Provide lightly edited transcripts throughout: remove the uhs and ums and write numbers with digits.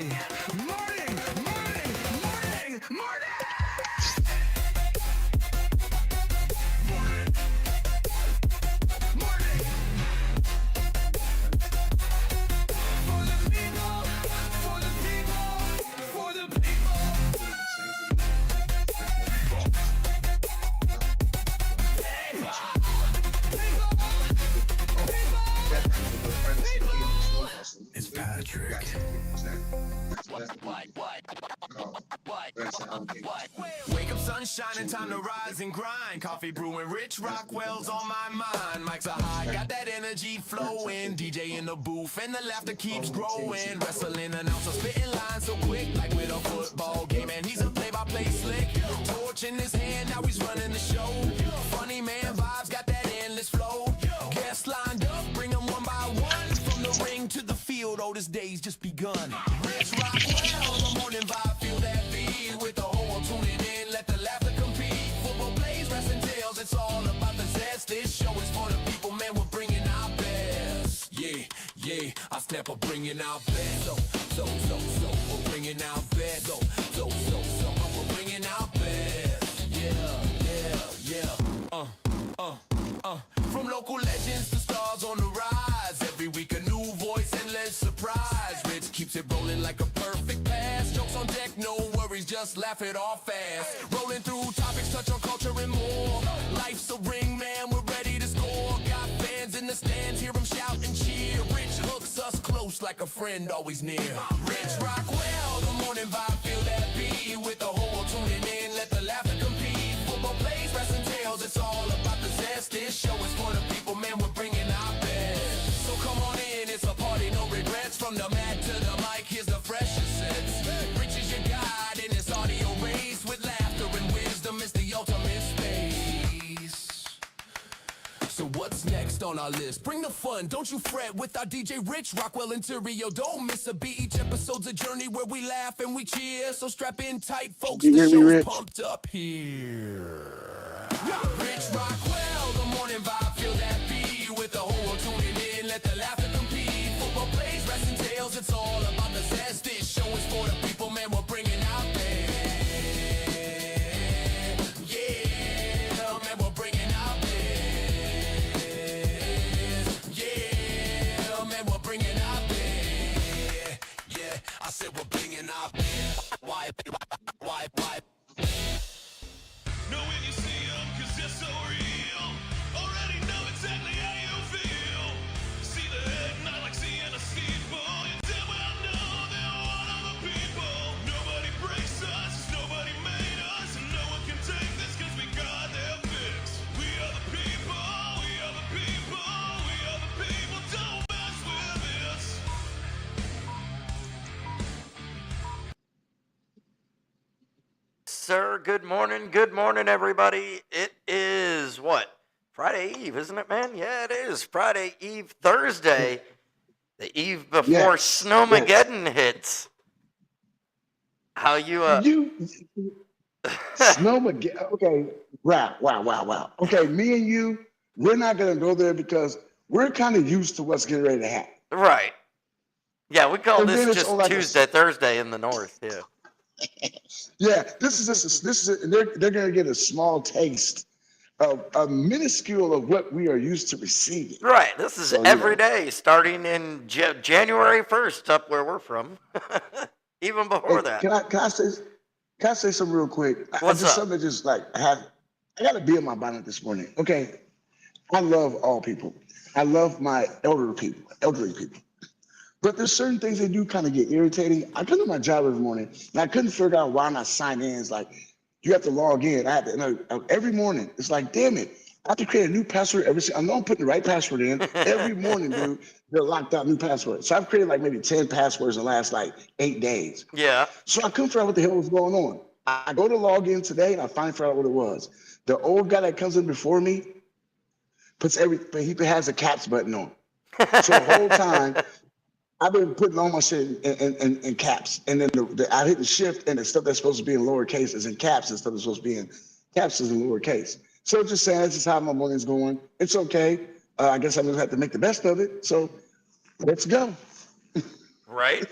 morning, morning, morning, morning, morning. It's Patrick. Wake up, sun shining, time to rise and grind. Coffee brewing, Rich Rockwell's on my mind. Mics are high, got that energy flowing. DJ in the booth, and the laughter keeps growing. Wrestling announcer spitting lines so quick, like with a football game. And he's a play-by-play slick. Torch in his hand, now he's running the show. Funny man vibes, got that endless flow. Guests lined up, bring them one by one. From the ring to the field, oh, this day's just begun. Rich Rockwell, the morning vibe, feel that beat. With the whole tuning in, let the laughter compete. Football plays, wrestling tales, it's all about the zest. This show is for the people, man, we're bringing our best. Yeah, yeah, I step up bringing our best. So, we're bringing our best. So, we're bringing our best. Yeah. From local legends to stars on the rise. Every week a new voice, endless surprise. Rich keeps it rolling like a perfect pass. Jokes on deck, no worries, just laugh it off fast. Rolling through topics, touch on culture and more. Life's a ring, man, we're ready to score. Got fans in the stands, hear them shout and cheer. Rich hooks us close like a friend always near. Rich Rockwell, the morning vibe, feel that beat. With the whole tuning in, let the laughter compete. Football plays, wrestling tales, it's all about the zest. This show is for the people, man, we're bringing our best. So come on in, it's a party, no regrets. From the mat to the mic, here's the freshest sets. Rich is your guide in this audio race. With laughter and wisdom, it's the ultimate space. So what's next on our list? Bring the fun, don't you fret. With our DJ Rich Rockwell Interior, don't miss a beat. Each episode's a journey where we laugh and we cheer. So strap in tight, folks, the show's pumped up here. Rich Rockwell, the morning vibe, feel that beat. With the whole tuning in, let the laughter compete. Football plays, wrestling tales, it's all about the zest. This show is for the people, man, we're bringing out best. Yeah, man, we're bringing out best. Yeah, man, we're bringing out best. Yeah, I said we're bringing out best. Why? Know when you see them, cause they're so real. Already know exactly how you feel. See the head not like seeing a steeple. You damn well know they're one of the people. Nobody breaks us, nobody made us. And no one can take this cause we got their fix. We are the people, we are the people, we are the people. Don't mess with us. Sir, good morning, everybody. It is what? Friday Eve, isn't it, man? Yeah, it is. Friday Eve, Thursday, the eve before Snowmageddon hits. How you, Snowmageddon. Okay, wow. Okay, me and you, we're not gonna go there because we're kind of used to what's getting ready to happen. Right. Yeah, we call And then this it's just all like Tuesday, Thursday in the north, yeah. Yeah, this is they're gonna get a small taste of a minuscule of what we are used to receiving. Right, this is So, every day, starting in January 1st, up where we're from. Even before that. Can I say something real quick? What's up? Something that just like I got to be in my bonnet this morning. Okay, I love all people. I love my elderly people. But there's certain things that do kind of get irritating. I come to my job every morning and I couldn't figure out why my sign in is like, you have to log in. I have to, every morning. It's like, damn it. I have to create a new password I know I'm putting the right password in. Every morning, dude, they're locked out new passwords. So I've created like maybe 10 passwords in the last like 8 days. Yeah. So I couldn't figure out what the hell was going on. I go to log in today and I finally figure out what it was. The old guy that comes in before me puts everything, he has a caps button on. So the whole time, I've been putting all my shit in caps, and then I hit the shift, and the stuff that's supposed to be in lowercase is in caps, and stuff that's supposed to be in caps is in lowercase. So just saying, this is how my morning's going. It's okay. I guess I'm gonna have to make the best of it. So let's go. Right.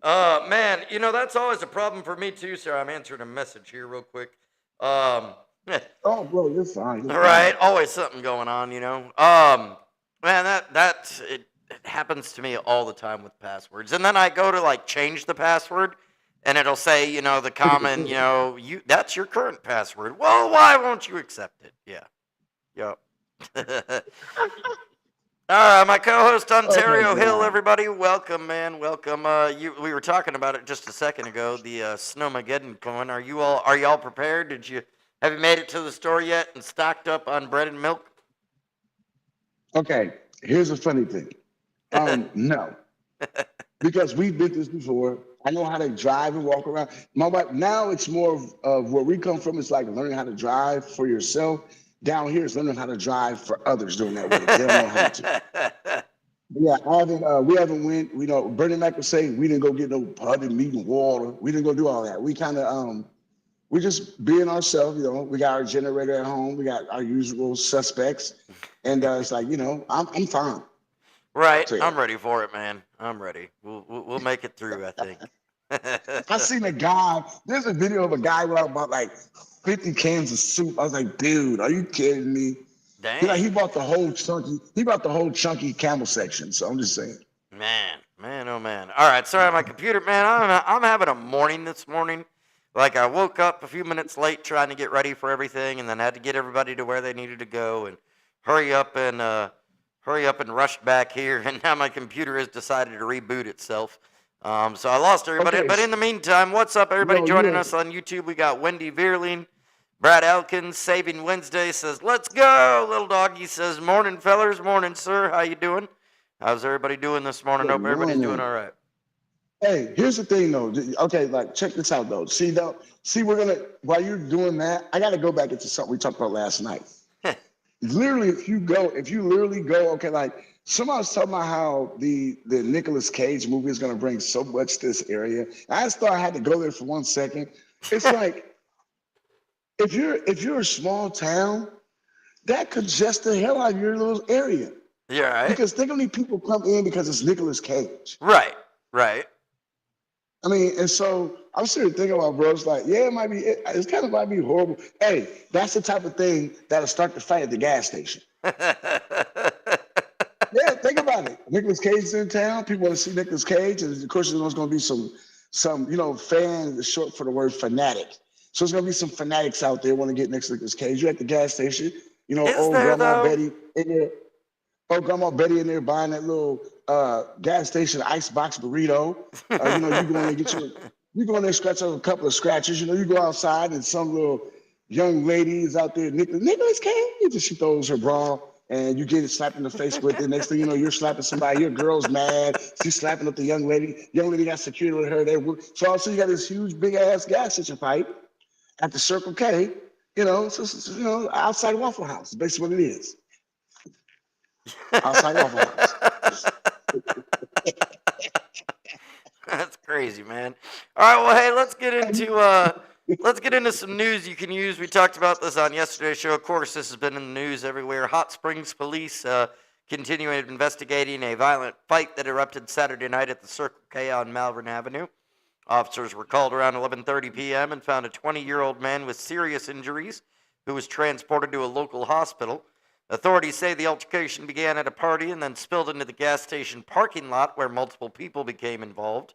Man, that's always a problem for me too, sir. I'm answering a message here real quick. Um, Oh, bro, you're fine. You're all right, fine. always something going on. Man, it happens to me all the time with passwords. And then I go to like change the password and it'll say, the common, that's your current password. Well, why won't you accept it? Yeah. Yep. All right, my co-host Oh my Ontario Hill, God. everybody, welcome, man, welcome. We were talking about it just a second ago. The Snowmageddon coming. Are y'all prepared? Have you made it to the store yet and stocked up on bread and milk? Okay, here's a funny thing. No, because we've been through this before. I know how to drive and walk around. My wife, now it's more of where we come from. It's like learning how to drive for yourself. Down here, it's learning how to drive for others doing that way. They don't know how to. Yeah, I haven't. We haven't went. Bernie Mac would say we didn't go get no putty, meat, and water. We didn't go do all that. We kind of we just being ourselves. We got our generator at home. We got our usual suspects, and it's like I'm fine. Right, So yeah. I'm ready for it, man. I'm ready. We'll make it through, I think. I seen a guy. There's a video of a guy with about like 50 cans of soup. I was like, dude, are you kidding me? Dang. He bought the whole chunky. He bought the whole chunky camel section. So I'm just saying. Man, oh man. All right, sorry, my computer, man. I'm having a morning this morning. Like I woke up a few minutes late trying to get ready for everything, and then had to get everybody to where they needed to go, and hurry up and rush back here. And now my computer has decided to reboot itself. So I lost everybody. Okay, But in the meantime, what's up, everybody no, joining us on YouTube? We got Wendy Veerling. Brad Elkins, Saving Wednesday, says, let's go. Little Doggy says, morning, fellers. Morning, sir. How you doing? How's everybody doing this morning? good Hope everybody's doing morning. all right. Hey, here's the thing though. Okay, like check this out though. See, we're gonna while you're doing that, I gotta go back into something we talked about last night. Literally, if you literally go, okay, like somebody was talking about how the Nicolas Cage movie is gonna bring so much to this area. I just thought I had to go there for 1 second. It's like if you're a small town, that congests the hell out of your little area. You all right? Because think how many people come in because it's Nicolas Cage. Right, right. I mean, and so I'm sitting here thinking about, bro, it's like, yeah, it's kind of might be horrible. Hey, that's the type of thing that'll start the fight at the gas station. Yeah, think about it. Nicolas Cage is in town. People want to see Nicolas Cage, and of course, there's going to be some fan is short for the word fanatic. So there's going to be some fanatics out there want to get next to Nicolas Cage. You're at the gas station, Is old there, Grandma though? Betty in there. Oh, Grandma Betty in there buying that little gas station icebox burrito. You go in there you go in there scratch up a couple of scratches. You go outside and some little young lady is out there, Nicolas Cage, and she throws her bra and you get it slapped in the face with it. Next thing you know, you're slapping somebody. Your girl's mad. She's slapping up the young lady. Young lady got security with her. So also you got this huge big ass gas station fight at the Circle K. Outside Waffle House. Basically what it is. Outside Waffle House. That's crazy, man. All right, well, hey, let's get into some news you can use. We talked about this on yesterday's show. Of course, this has been in the news everywhere. Hot Springs police continuing investigating a violent fight that erupted Saturday night at the Circle K on Malvern Avenue. Officers were called around 11:30 p.m. and found a 20-year-old man with serious injuries who was transported to a local hospital. Authorities say the altercation began at a party and then spilled into the gas station parking lot where multiple people became involved.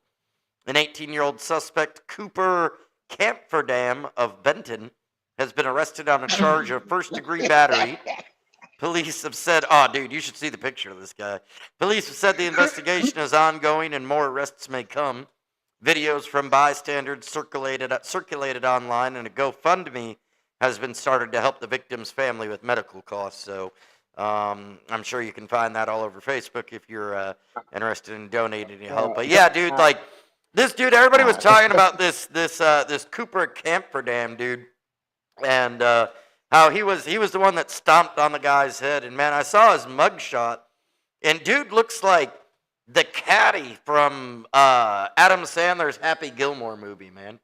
An 18-year-old suspect, Cooper Campherdam of Benton, has been arrested on a charge of first-degree battery. Police have said, oh, dude, you should see the picture of this guy. Police have said the investigation is ongoing and more arrests may come. Videos from bystanders circulated online, and a GoFundMe has been started to help the victim's family with medical costs. So I'm sure you can find that all over Facebook if you're interested in donating to help. But yeah, dude, like this dude, everybody was talking about this Cooper Campherdam dude, and how he was the one that stomped on the guy's head. And man, I saw his mugshot, and dude looks like the caddy from Adam Sandler's Happy Gilmore movie, man.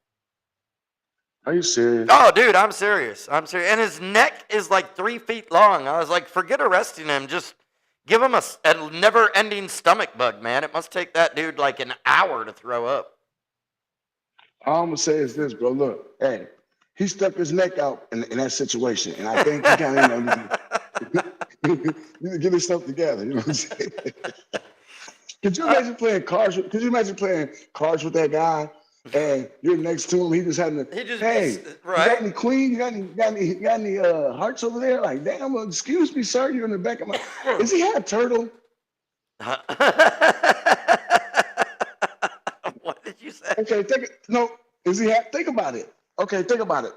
Are you serious? Oh, dude, I'm serious. And his neck is like 3 feet long. I was like, forget arresting him. Just Give him a never-ending stomach bug, man. It must take that dude like an hour to throw up. All I'm gonna say is this, bro. Look, hey, he stuck his neck out in that situation, and I think he kind of, need to get himself together. You know what I'm saying? Could you imagine playing cards? Could you imagine playing cards with that guy, and you're next to him? He just having to, He just hey, right. you got any queen? You got any hearts over there? Like, damn, excuse me, sir. You're in the back of my. Is he half turtle? What did you say? Okay, is he think about it. Okay, think about it.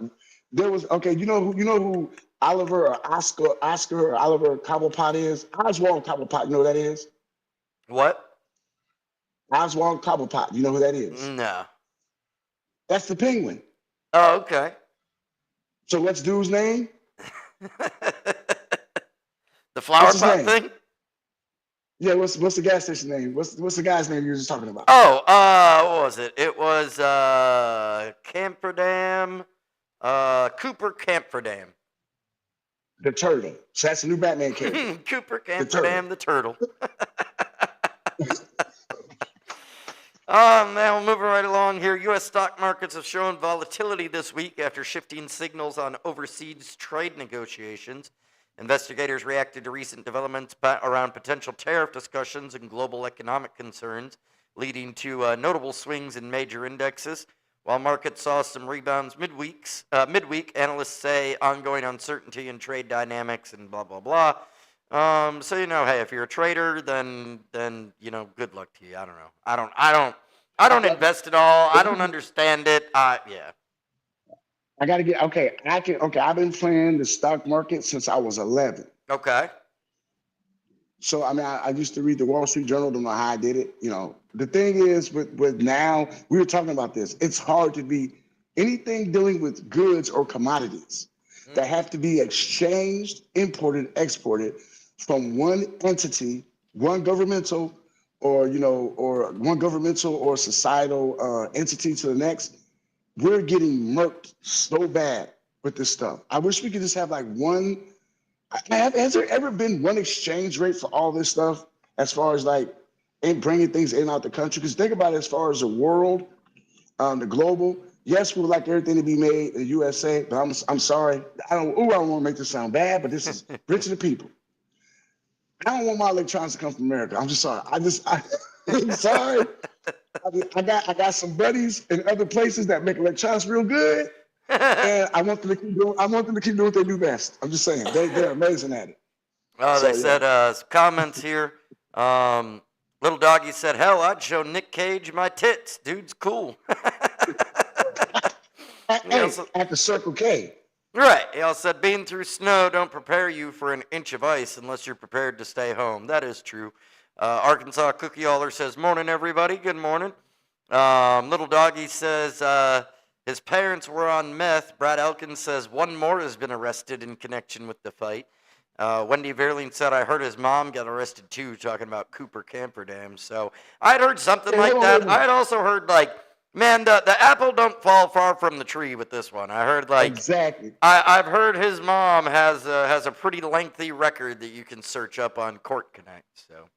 There was you know who Oliver or Oscar or Oliver Cobblepot is? Oswald Cobblepot, you know who that is? What? Oswald Cobblepot, you know who that is? No. That's the penguin. Oh, okay. So what's dude's name? The flower pot thing? Yeah, what's the gas station name? What's the guy's name you were just talking about? Oh, what was it? It was Camphordam, Cooper Camphordam. The turtle. So that's a new Batman character. Cooper Camphordam the turtle. Now moving right along here, U.S. stock markets have shown volatility this week after shifting signals on overseas trade negotiations. Investigators reacted to recent developments around potential tariff discussions and global economic concerns, leading to notable swings in major indexes. While markets saw some rebounds midweek, analysts say ongoing uncertainty in trade dynamics and blah, blah, blah. So, hey, if you're a trader, then good luck to you. I don't know. I don't invest at all. I don't understand it. Yeah. I gotta get I've been playing the stock market since I was 11. Okay. So I mean, I used to read the Wall Street Journal. Don't know how I did it. The thing is with now, we were talking about this. It's hard to be anything dealing with goods or commodities that have to be exchanged, imported, exported from one entity, one governmental or societal entity to the next. We're getting murked so bad with this stuff. I wish we could just have like one. Has there ever been one exchange rate for all this stuff as far as like bringing things in and out the country? Because think about it as far as the world, the global. Yes, we would like everything to be made in the USA, but I'm sorry. I don't want to make this sound bad, but this is rich to the people. I don't want my electronics to come from America. I'm just sorry. I'm sorry. I got some buddies in other places that make electronics real good, and I want them to keep doing what they do best. I'm just saying they're amazing at it. Oh, they said comments here. Little doggy said, "Hell, I'd show Nick Cage my tits. Dude's cool." At the Circle K. Right. He also said, "Being through snow don't prepare you for an inch of ice unless you're prepared to stay home." That is true. Arkansas Cookie Aller says, "Morning, everybody. Good morning." Little Doggy says his parents were on meth. Brad Elkins says one more has been arrested in connection with the fight. Wendy Verling said, "I heard his mom got arrested too," talking about Cooper Camphordam. So I'd heard something like that. I'd also heard man, the apple don't fall far from the tree with this one. I heard exactly. I've heard his mom has a pretty lengthy record that you can search up on Court Connect. So.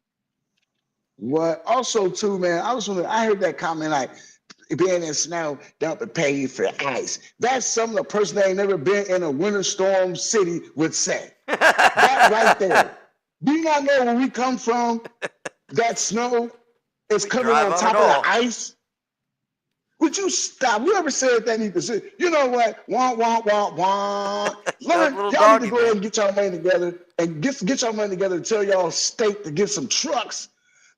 What also too, man, I heard that comment like being in snow don't prepare you for ice. That's something a person that ain't never been in a winter storm city would say. That right there. Do you not know where we come from? That snow is coming on top of the ice. Would you stop? You ever said that need to say, you know what? Wah, wah, wah, wah. Y'all need to go ahead and get y'all money together and get y'all money together and tell y'all state to get some trucks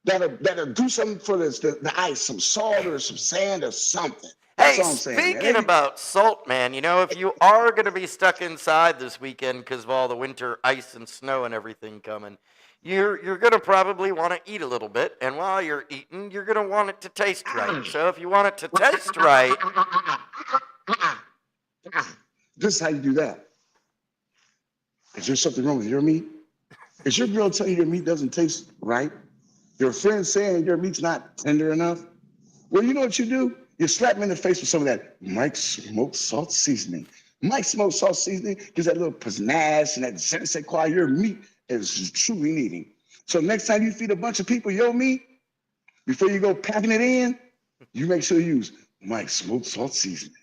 that'll do something for the ice, some salt or some sand or something. That's all I'm saying. Speaking about salt, man, if you are going to be stuck inside this weekend because of all the winter ice and snow and everything coming, you're going to probably want to eat a little bit. And while you're eating, you're going to want it to taste right. So if you want it to taste right. This is how you do that. Is there something wrong with your meat? Is your girl telling you your meat doesn't taste right? Your friend saying your meat's not tender enough? Well, you know what you do? You slap them in the face with some of that Mike's smoked salt seasoning. Mike's smoked salt seasoning gives that little pizzazz and that je ne sais quoi your meat is truly needing. So next time you feed a bunch of people your meat, before you go packing it in, you make sure you use Mike's smoked salt seasoning.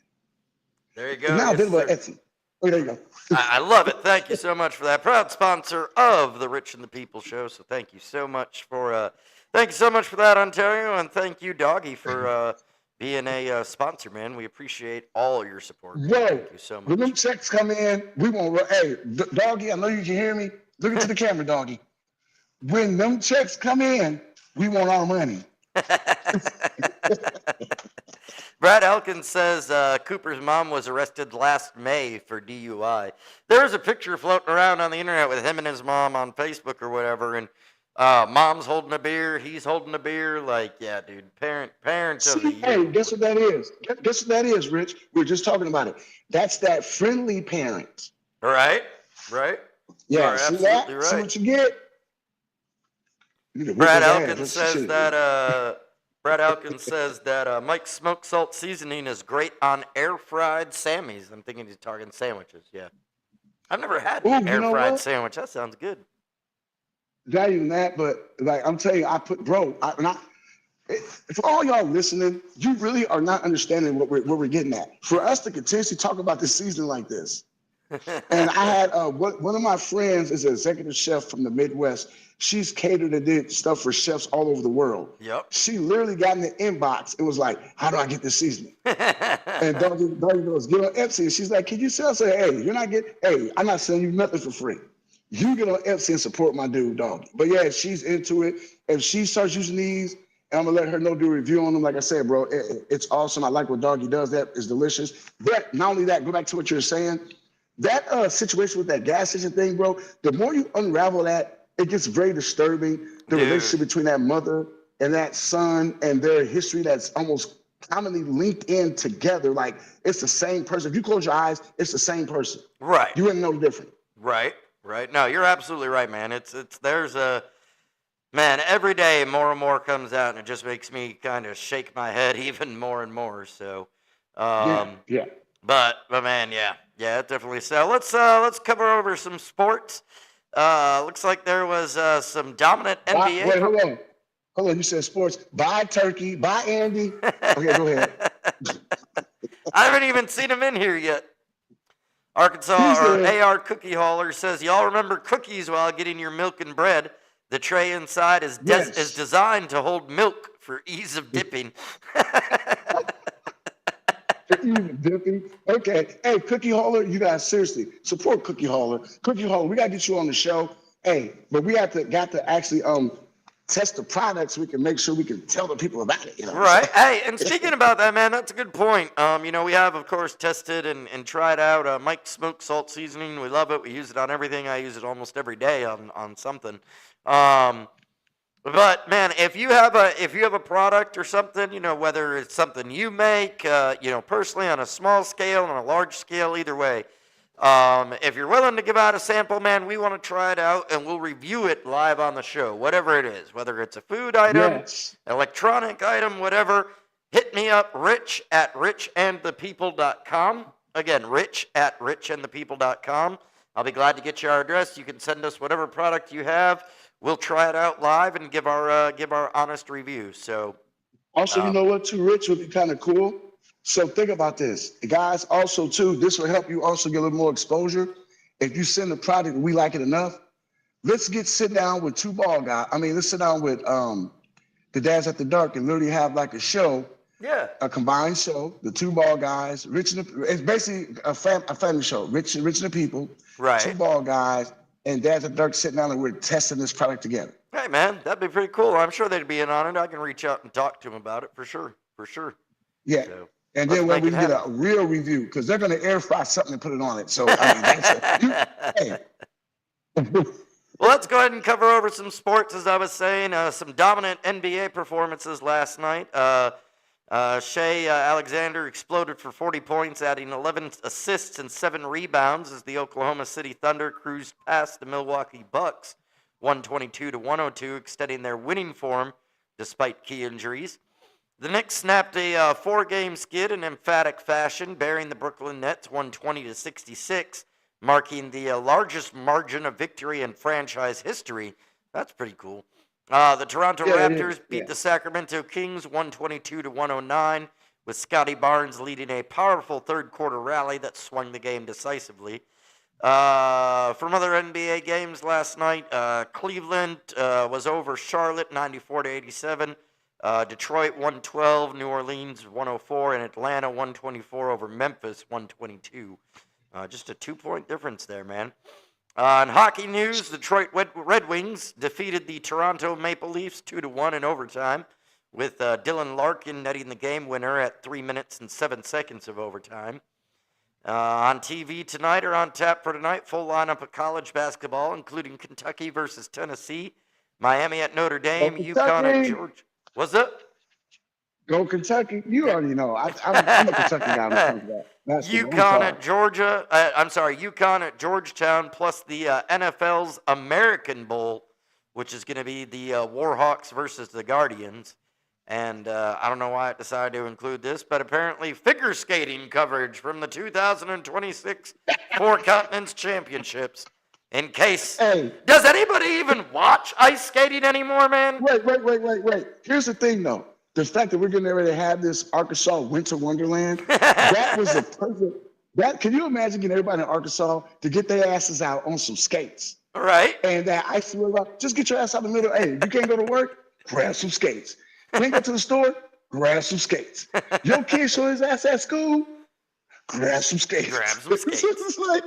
There you It's go. now Yes, available at sir. Etsy. Oh, there you go. I love it. Thank you so much for that. Proud sponsor of the Rich and the People show. So thank you so much for that, Ontario, and thank you, Doggy, for being a sponsor, man. We appreciate all your support. Man. Bro, Thank you so when them much. checks come in, we won't. Hey, Doggy, I know you can hear me. Look into the camera, Doggy. When them checks come in, we want our money. Brad Elkins says Cooper's mom was arrested last May for DUI. There's a picture floating around on the internet with him and his mom on Facebook or whatever, and mom's holding a beer, he's holding a beer. Like, yeah, dude, parent of the year. Hey, guess what that is? Guess what that is, Rich? We were just talking about it. That's that friendly parent. Right. You Yeah, are see absolutely that? right. See what you get? You can whip Brad his ass. Elkins That's says shit. that Mike's smoked salt seasoning is great on air fried Sammys. I'm thinking he's talking sandwiches. Yeah, I've never had Ooh, an you air know fried what? sandwich. That sounds good. Not even that, but like I'm telling you, for all y'all listening, you really are not understanding what we're getting at. For us to continuously talk about this season like this, and I had one of my friends is an executive chef from the Midwest. She's catered and did stuff for chefs all over the world. Yep. She literally got in the inbox and was like, "How do I get this seasoning?" And Doggy goes, "Get on Etsy." And she's like, "Can you sell?" I say, "Hey, I'm not selling you nothing for free. You get on Etsy and support my dude, Doggy." But yeah, she's into it. If she starts using these, and I'm gonna let her know, do a review on them. Like I said, bro, it's awesome. I like what Doggy does. That is delicious. But not only that, go back to what you're saying. That situation with that gas station thing, bro, the more you unravel that, it gets very disturbing. The Dude. relationship between that mother and that son and their history that's almost commonly linked in together. Like it's the same person. If you close your eyes, it's the same person. Right. You wouldn't know the difference. Right. No, you're absolutely right, man. Man, every day more and more comes out, and it just makes me kind of shake my head even more and more. So, Yeah. But man, yeah, definitely. So let's cover over some sports. Looks like there was some dominant NBA. Wait, hold on. You said sports. Bye, Turkey. Bye, Andy. Okay, go ahead. I haven't even seen him in here yet. Arkansas or AR Cookie Hauler says, y'all remember cookies while getting your milk and bread. The tray inside is designed to hold milk for ease of dipping. Dipping. Okay. Hey, Cookie Hauler, you guys seriously support Cookie Hauler. Cookie Hauler, we gotta get you on the show. Hey, but we got to actually test the products so we can make sure we can tell the people about it. You know? Right. Hey, and speaking about that, man, that's a good point. We have, of course, tested and tried out Mike's smoked salt seasoning. We love it. We use it on everything. I use it almost every day on something. But man, if you have a product or something, whether it's something you make, personally on a small scale, on a large scale, either way, if you're willing to give out a sample, man, we want to try it out and we'll review it live on the show, whatever it is, whether it's a food item, electronic item, whatever. Hit me up, rich@richandthepeople.com. Again, rich@richandthepeople.com. I'll be glad to get you our address. You can send us whatever product you have. We'll try it out live and give our honest review. So, also, you know what, too, Rich, would be kind of cool. So think about this, guys. Also, too, this will help you also get a little more exposure. If you send the product and we like it enough, let's sit down with two ball guys. Let's sit down with the Dads After Dark and literally have like a show. Yeah. A combined show, the two ball guys, it's basically a family show. Rich and the People. Right. Two ball guys. And Dads After Dark sitting down and we're testing this product together. Hey, man, that'd be pretty cool. I'm sure they'd be in on it. I can reach out and talk to them about it for sure. Yeah. So, and then when we get a real review, because they're going to air fry something and put it on it. So, hey. Well, let's go ahead and cover over some sports, as I was saying. Some dominant NBA performances last night. Shea Alexander exploded for 40 points, adding 11 assists and 7 rebounds as the Oklahoma City Thunder cruised past the Milwaukee Bucks 122-102, extending their winning form despite key injuries. The Knicks snapped a 4-game skid in emphatic fashion, burying the Brooklyn Nets 120-66, marking the largest margin of victory in franchise history That's pretty cool. The Toronto Yeah, it is. Raptors beat Yeah. the Sacramento Kings 122-109, with Scotty Barnes leading a powerful third quarter rally that swung the game decisively. From other NBA games last night, Cleveland was over Charlotte 94-87. Detroit 112, New Orleans 104, and Atlanta 124 over Memphis 122. Just a 2-point difference there, man. In hockey news, the Detroit Red Wings defeated the Toronto Maple Leafs 2-1 in overtime, with Dylan Larkin netting the game winner at 3 minutes and 7 seconds of overtime. On TV tonight, or on tap for tonight, full lineup of college basketball, including Kentucky versus Tennessee, Miami at Notre Dame, UConn at Georgia. What's up? Go Kentucky. You already know. I'm a Kentucky guy when it comes to that. UConn at Georgia. UConn at Georgetown, plus the NFL's American Bowl, which is going to be the Warhawks versus the Guardians. And I don't know why I decided to include this, but apparently figure skating coverage from the 2026 Four Continents Championships. In case, does anybody even watch ice skating anymore, man? Wait. Here's the thing, though. The fact that we're getting ready to have this Arkansas Winter Wonderland, that was a perfect. Can you imagine getting everybody in Arkansas to get their asses out on some skates? All right. And that ice river, just get your ass out in the middle. Hey, you can't go to work? Grab some skates. Can't go to the store? Grab some skates. Your kid show his ass at school? Grab some skates. It's like,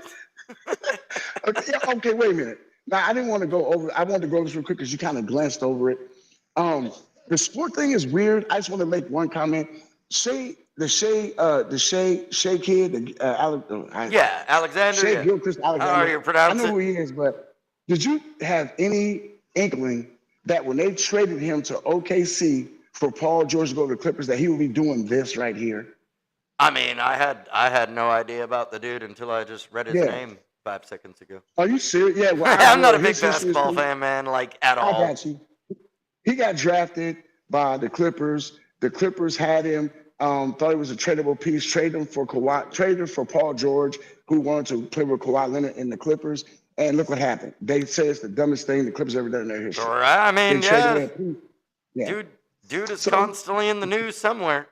okay, wait a minute. Now, I didn't want to go over. I wanted to go over this real quick because you kind of glanced over it. The sport thing is weird. I just want to make one comment. Shay kid. Alexander. Shea Gilchrist Alexander. How do you pronounce I know who he is, but did you have any inkling that when they traded him to OKC for Paul George to go to the Clippers, that he would be doing this right here? I mean, I had no idea about the dude until I just read his name 5 seconds ago. Are you serious? Yeah, well, I'm not a big basketball fan, man, like at all. I got you. He got drafted by the Clippers. The Clippers had him, thought he was a tradable piece, traded him for Paul George, who wanted to play with Kawhi Leonard in the Clippers. And look what happened. They say it's the dumbest thing the Clippers ever done in their history. I mean, yeah. Dude is constantly in the news somewhere.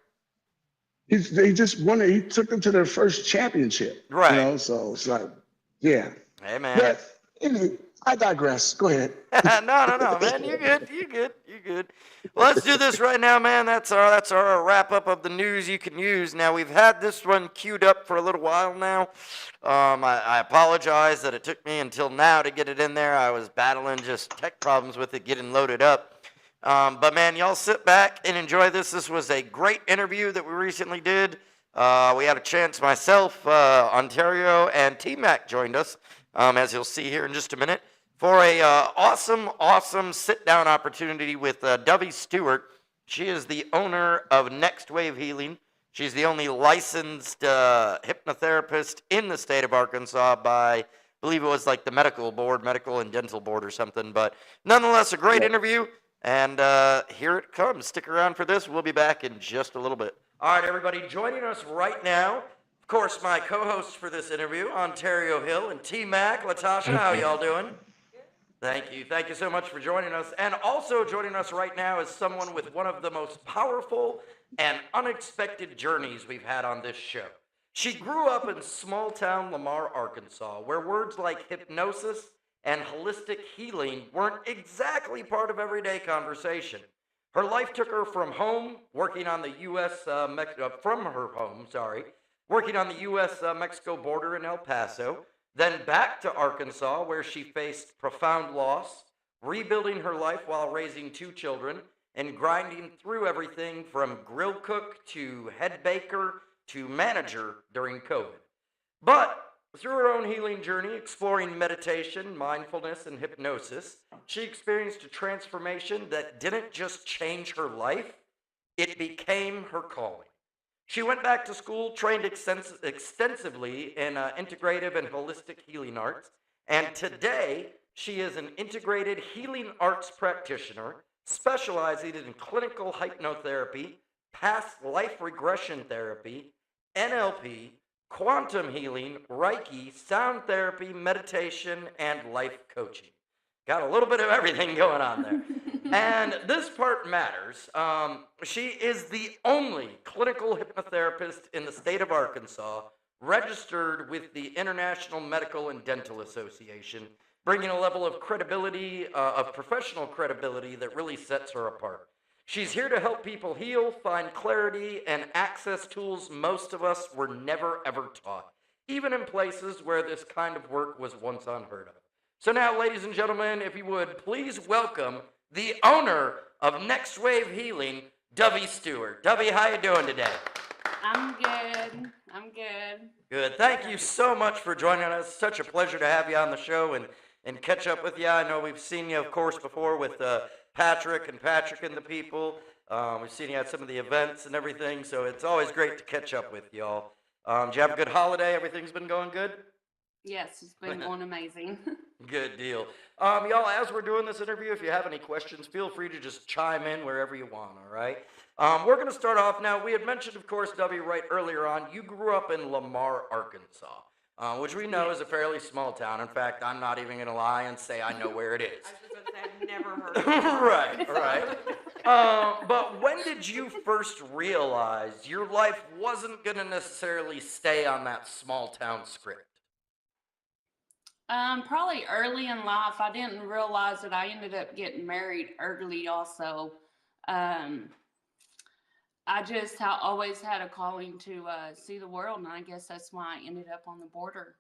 They just won it. He took them to their first championship. Right. You know, so it's like, yeah. Hey, man. But anyway, I digress. Go ahead. No, man. You good. Well, let's do this right now, man. That's our wrap up of the news you can use. Now, we've had this one queued up for a little while now. I apologize that it took me until now to get it in there. I was battling just tech problems with it getting loaded up. But man, y'all sit back and enjoy this. This was a great interview that we recently did. We had a chance, myself, Ontario, and T-Mac joined us, as you'll see here in just a minute, for a awesome sit-down opportunity with Dovey Stewart. She is the owner of Next Wave Healing. She's the only licensed hypnotherapist in the state of Arkansas by, I believe it was like the medical and dental board or something. But nonetheless, a great interview. And here it comes. Stick around for this. We'll be back in just a little bit. All right, everybody, joining us right now, of course, my co-hosts for this interview, Ontario Hill and T-Mac. Latasha, how y'all doing? Thank you. Thank you so much for joining us. And also joining us right now is someone with one of the most powerful and unexpected journeys we've had on this show. She grew up in small-town Lamar, Arkansas, where words like hypnosis and holistic healing weren't exactly part of everyday conversation. Her life took her from home, working on the U.S.-Mexico border in El Paso, then back to Arkansas, where she faced profound loss, rebuilding her life while raising 2 children, and grinding through everything from grill cook to head baker to manager during COVID. But through her own healing journey, exploring meditation, mindfulness, and hypnosis, she experienced a transformation that didn't just change her life, it became her calling. She went back to school, trained extensively in integrative and holistic healing arts, and today she is an integrated healing arts practitioner specializing in clinical hypnotherapy, past life regression therapy, NLP, quantum healing, Reiki, sound therapy, meditation, and life coaching. Got a little bit of everything going on there. And this part matters. She is the only clinical hypnotherapist in the state of Arkansas registered with the International Medical and Dental Association, bringing a level of credibility, of professional credibility that really sets her apart. She's here to help people heal, find clarity, and access tools most of us were never ever taught, even in places where this kind of work was once unheard of. So now, ladies and gentlemen, if you would, please welcome the owner of Next Wave Healing, Dovey Stewart. Dovey, how you doing today? I'm good. I'm good. Good. Thank you so much for joining us. Such a pleasure to have you on the show and catch up with you. I know we've seen you, of course, before with Patrick and the people. We've seen you at some of the events and everything, so it's always great to catch up with y'all. Did you have a good holiday? Everything's been going good? Yes, it's been going amazing. Good deal. Y'all, as we're doing this interview, if you have any questions, feel free to just chime in wherever you want, all right? We're going to start off now. We had mentioned, of course, Dovey, right earlier on, you grew up in Lamar, Arkansas, which we know is a fairly small town. In fact, I'm not even going to lie and say I know where it is. I was just going to say, I've never heard of it. Right. But when did you first realize your life wasn't going to necessarily stay on that small town script? Probably early in life. I didn't realize that I ended up getting married early also. I just always had a calling to see the world, and I guess that's why I ended up on the border.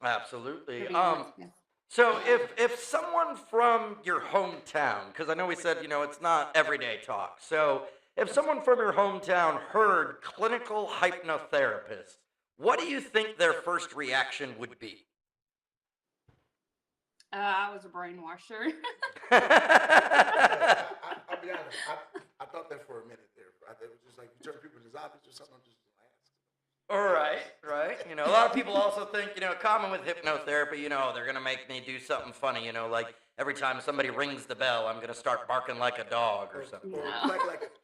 Absolutely. To be honest, yeah. So if someone from your hometown, because I know we said, it's not everyday talk. So if someone from your hometown heard clinical hypnotherapist, what do you think their first reaction would be? I was a brainwasher. I'll be honest. I thought that for a minute there. It was just like you turn people into zombies or something. I'm just All right. A lot of people also think, common with hypnotherapy, they're going to make me do something funny, like every time somebody rings the bell, I'm going to start barking like a dog or something. or No.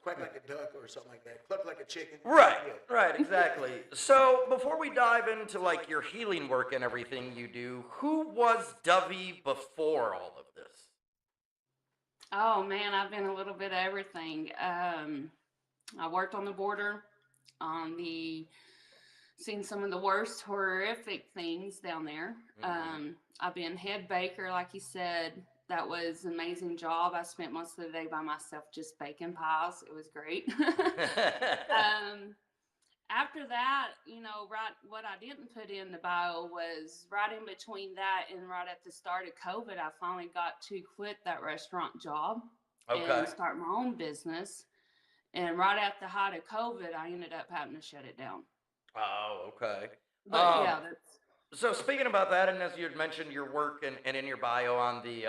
quack like a duck or something like that. Cluck like a chicken. Right, exactly. So before we dive into like your healing work and everything you do, who was Dovey before all of this? Oh man, I've been a little bit of everything. I worked on the border, seen some of the worst horrific things down there. I've been head baker, like you said. That was an amazing job. I spent most of the day by myself just baking pies. It was great. After that, right, what I didn't put in the bio was right in between that and right at the start of COVID, I finally got to quit that restaurant job and start my own business. And right at the height of COVID, I ended up having to shut it down. Oh, okay. But yeah, that's So speaking about that, and as you had mentioned your work and in your bio on the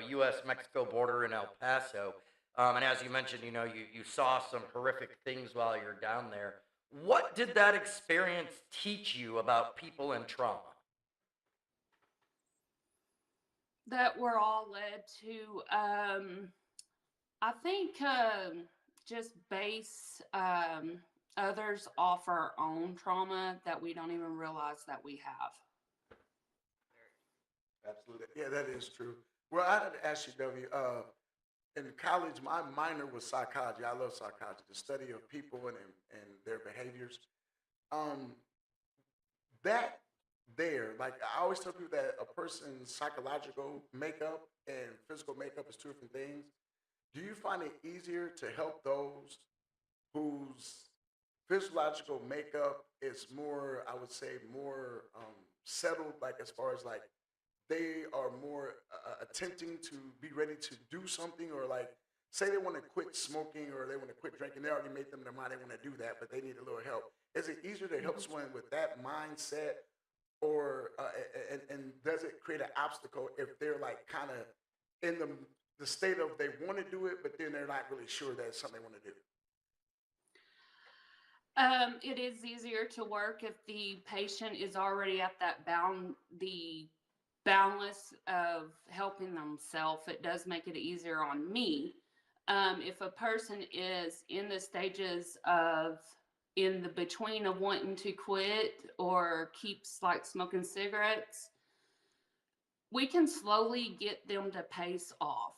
U.S.-Mexico border in El Paso, and as you mentioned, you saw some horrific things while you're down there. What did that experience teach you about people and trauma? that we're all led to, I think, just base others off our own trauma that we don't even realize that we have. Absolutely. Yeah, that is true. Well, I had to ask you, Dovey, in college, my minor was psychology. I love psychology, the study of people and their behaviors. Like I always tell people that a person's psychological makeup and physical makeup is two different things. Do you find it easier to help those whose physiological makeup is more, I would say, more settled, like as far as like they are more attempting to be ready to do something, or like say they want to quit smoking or they want to quit drinking, they already made them their mind they want to do that, but they need a little help. Is it easier to help someone with that mindset, or and does it create an obstacle if they're like kind of in the state of they want to do it, but then they're not really sure that it's something they want to do? It is easier to work if the patient is already at that boundless of helping themselves. It does make it easier on me. If a person is in the stages of in the between of wanting to quit or keeps like smoking cigarettes, we can slowly get them to pace off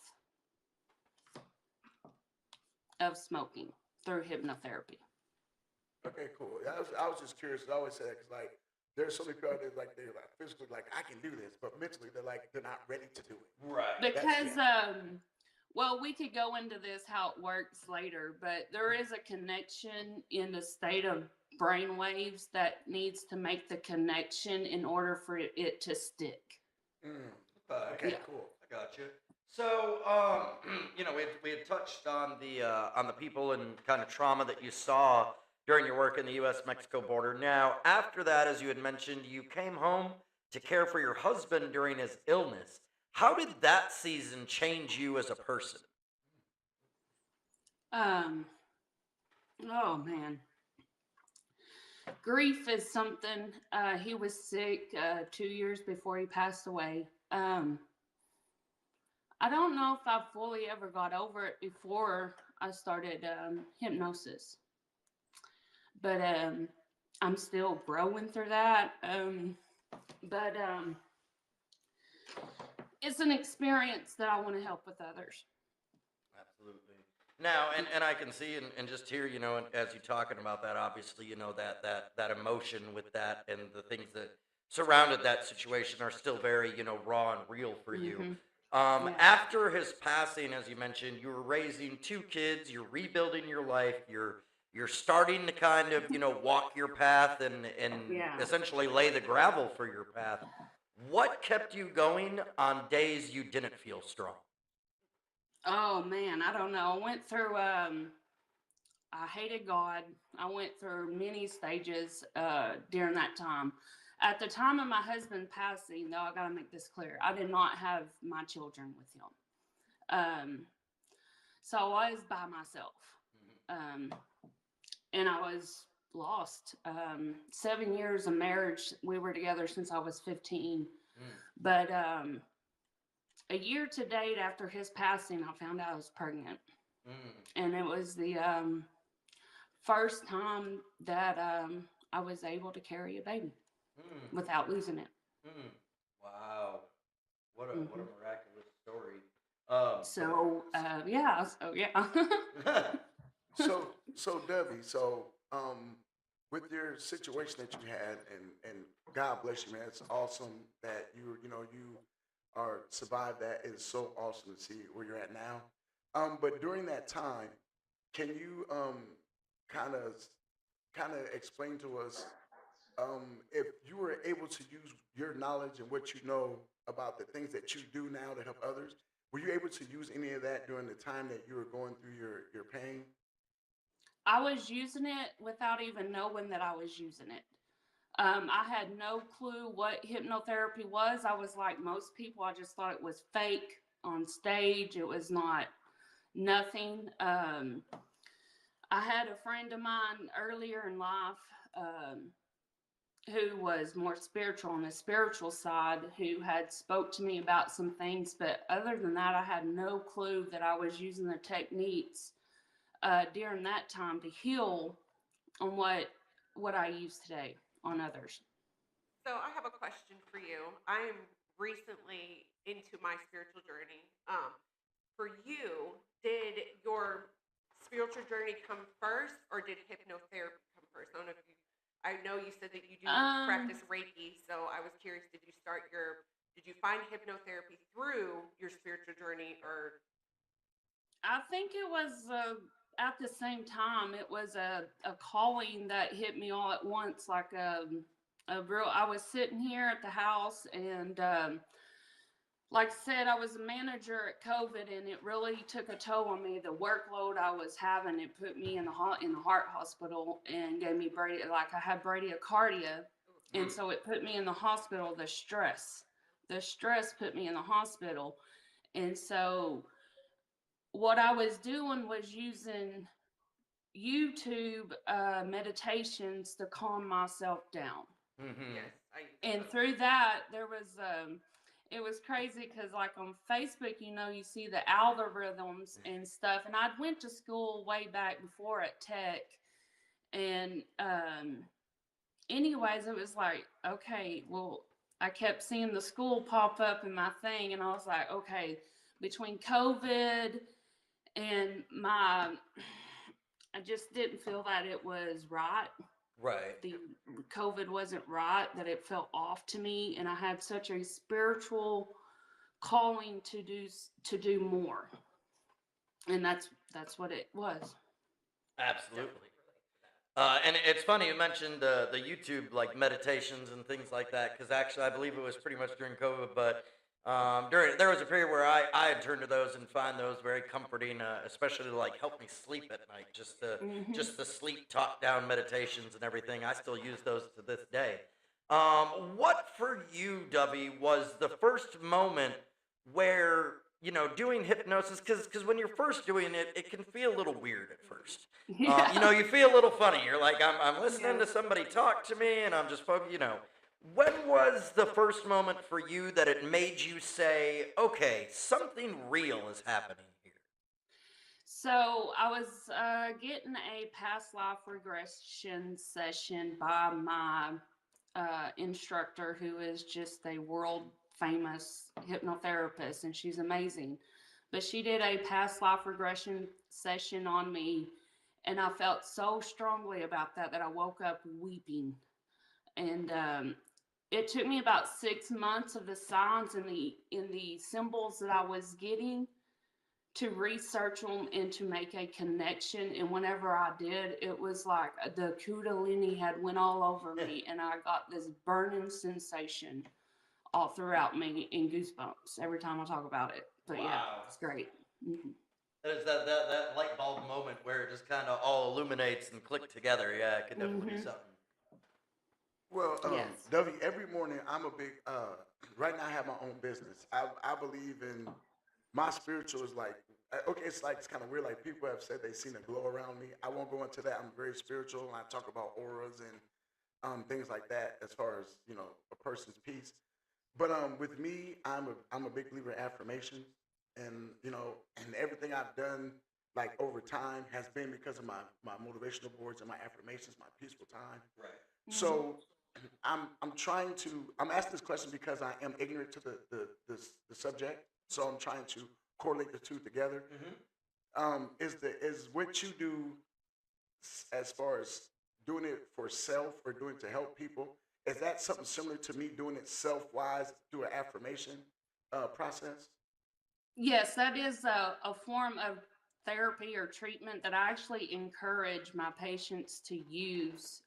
of smoking through hypnotherapy. Okay, cool. I was just curious. I always say that because like there's so many people out there like they're like physically like I can do this, but mentally they're not ready to do it. Right. Because well, we could go into this how it works later, but there is a connection in the state of brain waves that needs to make the connection in order for it to stick. Okay, cool. I got you. So, we had touched on the people and kind of trauma that you saw during your work in the U.S.-Mexico border. Now, after that, as you had mentioned, you came home to care for your husband during his illness. How did that season change you as a person? Oh man. Grief is something. He was sick 2 years before he passed away. I don't know if I fully ever got over it before I started hypnosis, but I'm still growing through that. But it's an experience that I want to help with others. Absolutely. Now, and I can see and just hear, as you're talking about that, obviously, that emotion with that and the things that surrounded that situation are still very, raw and real for you. Yeah. After his passing, as you mentioned, you were raising 2 kids, you're rebuilding your life, you're starting to kind of, walk your path and Yeah. essentially lay the gravel for your path. What kept you going on days you didn't feel strong? Oh man, I don't know. I went through I hated God. I went through many stages during that time. At the time of my husband passing, though, I got to make this clear. I did not have my children with him. So I was by myself. And I was lost. 7 years of marriage. We were together since I was 15. But a year to date after his passing, I found out I was pregnant. And it was the first time that I was able to carry a baby without losing it. Wow. What a miraculous story. So yeah. So Debbie, with your situation that you had, and God bless you, man. It's awesome that you are survived that. It's so awesome to see where you're at now. But during that time, can you kind of explain to us if you were able to use your knowledge and what you know about the things that you do now to help others? Were you able to use any of that during the time that you were going through your pain? I was using it without even knowing that I was using it. I had no clue what hypnotherapy was. I was like most people. I just thought it was fake on stage. It was not nothing. I had a friend of mine earlier in life who was more spiritual on the spiritual side, who had spoke to me about some things. But other than that, I had no clue that I was using the techniques during that time to heal on what I use today on others. So I have a question for you. I'm recently into my spiritual journey. For you, did your spiritual journey come first, or did hypnotherapy come first? I know you said that you do practice Reiki, so I was curious, did you find hypnotherapy through your spiritual journey, or? I think it was at the same time. It was a calling that hit me all at once, like a real. I was sitting here at the house, and like I said, I was a manager at COVID, and it really took a toll on me. The workload I was having, it put me in the heart hospital and gave me I had bradycardia, and so it put me in the hospital. The stress put me in the hospital, and so what I was doing was using YouTube meditations to calm myself down. Yes, And through that, there was it was crazy because like on Facebook, you see the algorithms and stuff. And I went to school way back before at Tech. And anyways, it was like, okay, well, I kept seeing the school pop up in my thing, and I was like, okay, between COVID and I just didn't feel that it was right. Right. The COVID wasn't right, that it felt off to me, and I had such a spiritual calling to do more, and that's what it was. Absolutely. And it's funny you mentioned the YouTube like meditations and things like that, because actually I believe it was pretty much during COVID, but there was a period where I had turned to those and find those very comforting, especially to like help me sleep at night. Just the sleep talk down meditations and everything. I still use those to this day. What for you, Dovey, was the first moment where doing hypnosis? Because when you're first doing it, it can feel a little weird at first. Yeah. You feel a little funny. You're like, I'm listening Yeah. to somebody talk to me, and I'm just focused. When was the first moment for you that it made you say, okay, something real is happening here? So I was getting a past life regression session by my instructor, who is just a world famous hypnotherapist, and she's amazing. But she did a past life regression session on me, and I felt so strongly about that I woke up weeping. And it took me about 6 months of the signs and the symbols that I was getting to research them and to make a connection. And whenever I did, it was like the kundalini had went all over me, and I got this burning sensation all throughout me and goosebumps every time I talk about it. But yeah, Wow. it's great. Mm-hmm. There's that light bulb moment where it just kind of all illuminates and click together. Yeah, it could definitely be something. Well, Yes. W, every morning I'm a big, right now I have my own business. I believe in my spiritual is like, okay, it's kind of weird. Like people have said they've seen a glow around me. I won't go into that. I'm very spiritual, and I talk about auras and things like that as far as, a person's peace. But with me, I'm a big believer in affirmations, and and everything I've done like over time has been because of my motivational boards and my affirmations, my peaceful time. Right. So I'm asking this question because I am ignorant to the subject. So I'm trying to correlate the two together. Is what you do as far as doing it for self or doing it to help people? Is that something similar to me doing it self-wise through an affirmation process? Yes, that is a form of therapy or treatment that I actually encourage my patients to use,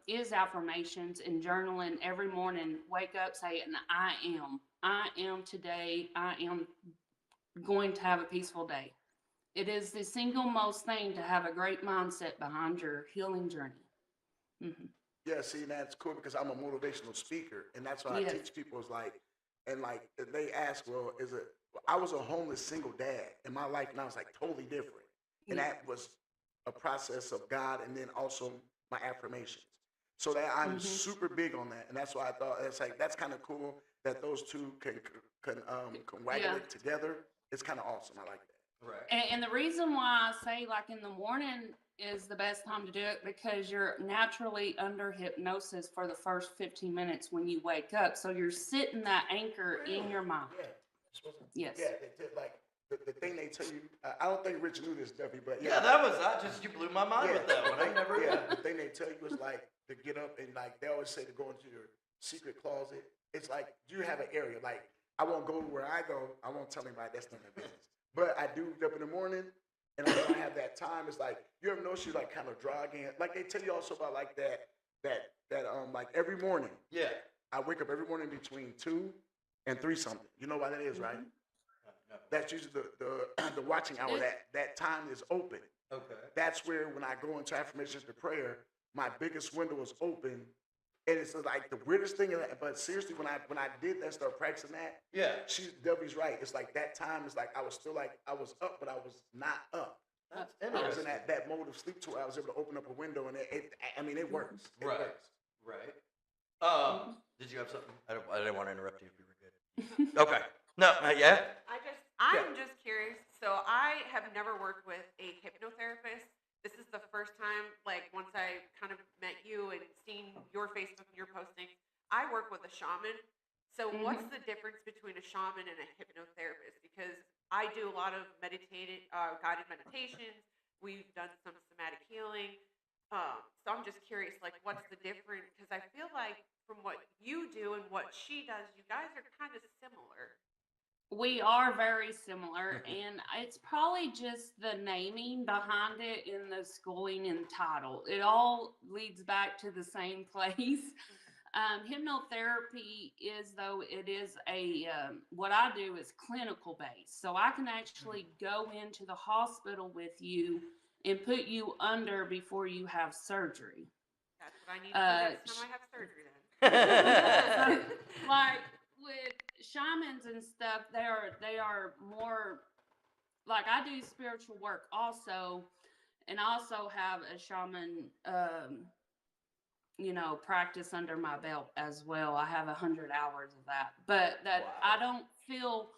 is affirmations and journaling every morning. Wake up saying, I am today, I am going to have a peaceful day. It is the single most thing to have a great mindset behind your healing journey. Mm-hmm. Yeah, see, that's cool because I'm a motivational speaker, and that's what I Yes. teach people. Is like, and like they ask, well, is it? I was a homeless single dad, and my life now is like totally different, and Yeah. that was a process of God, and then also my affirmations. So that I'm super big on that, and that's why I thought that's kind of cool that those two can coagulate together. It's kind of awesome. I like that. Right. And the reason why I say like in the morning is the best time to do it, because you're naturally under hypnosis for the first 15 minutes when you wake up. So you're sitting that anchor in your mind. Yeah. Yes. Yeah, like the thing they tell you. I don't think Rich knew this, Duffy, but Yeah, that was you blew my mind with that one. I never. Yeah, the thing they tell you is like to get up and like they always say to go into your secret closet. It's like you have an area. Like I won't go where I go. I won't tell anybody. That's none of their business. But I do get up in the morning, and when I have that time, it's like you ever know she's like kind of jogging. Like they tell you also about like that like every morning. Yeah. I wake up every morning between 2 and 3 something. You know why that is, right? No. That's usually the watching hour. That time is open. Okay. That's where when I go into affirmations to prayer, my biggest window is open. And it's like the weirdest thing, but seriously, when I did that, start practicing that, Yeah. W's right. It's like that time is like I was still like I was up, but I was not up. That's I was interesting. in that mode of sleep to where I was able to open up a window, and it works. It Right. works. Right. Did you have something? I didn't want to interrupt you if you were good. Okay. No. Yeah. I'm just curious. So I have never worked with a hypnotherapist. This is the first time, like once I kind of met you and seen your Facebook and your postings. I work with a shaman, So what's the difference between a shaman and a hypnotherapist? Because I do a lot of guided meditations. We've done some somatic healing. So I'm just curious, like, what's the difference? Because I feel like from what you do and what she does, you guys are kind of similar. We are very similar, and it's probably just the naming behind it in the schooling and title. It all leads back to the same place. Hypnotherapy is, though, it is what I do is clinical based. So I can actually go into the hospital with you and put you under before you have surgery. That's what I need to do next time I have surgery then. So, like with shamans and stuff, they are more like I do spiritual work also, and I also have a shaman practice under my belt as well. I have 100 hours of that, but that I don't feel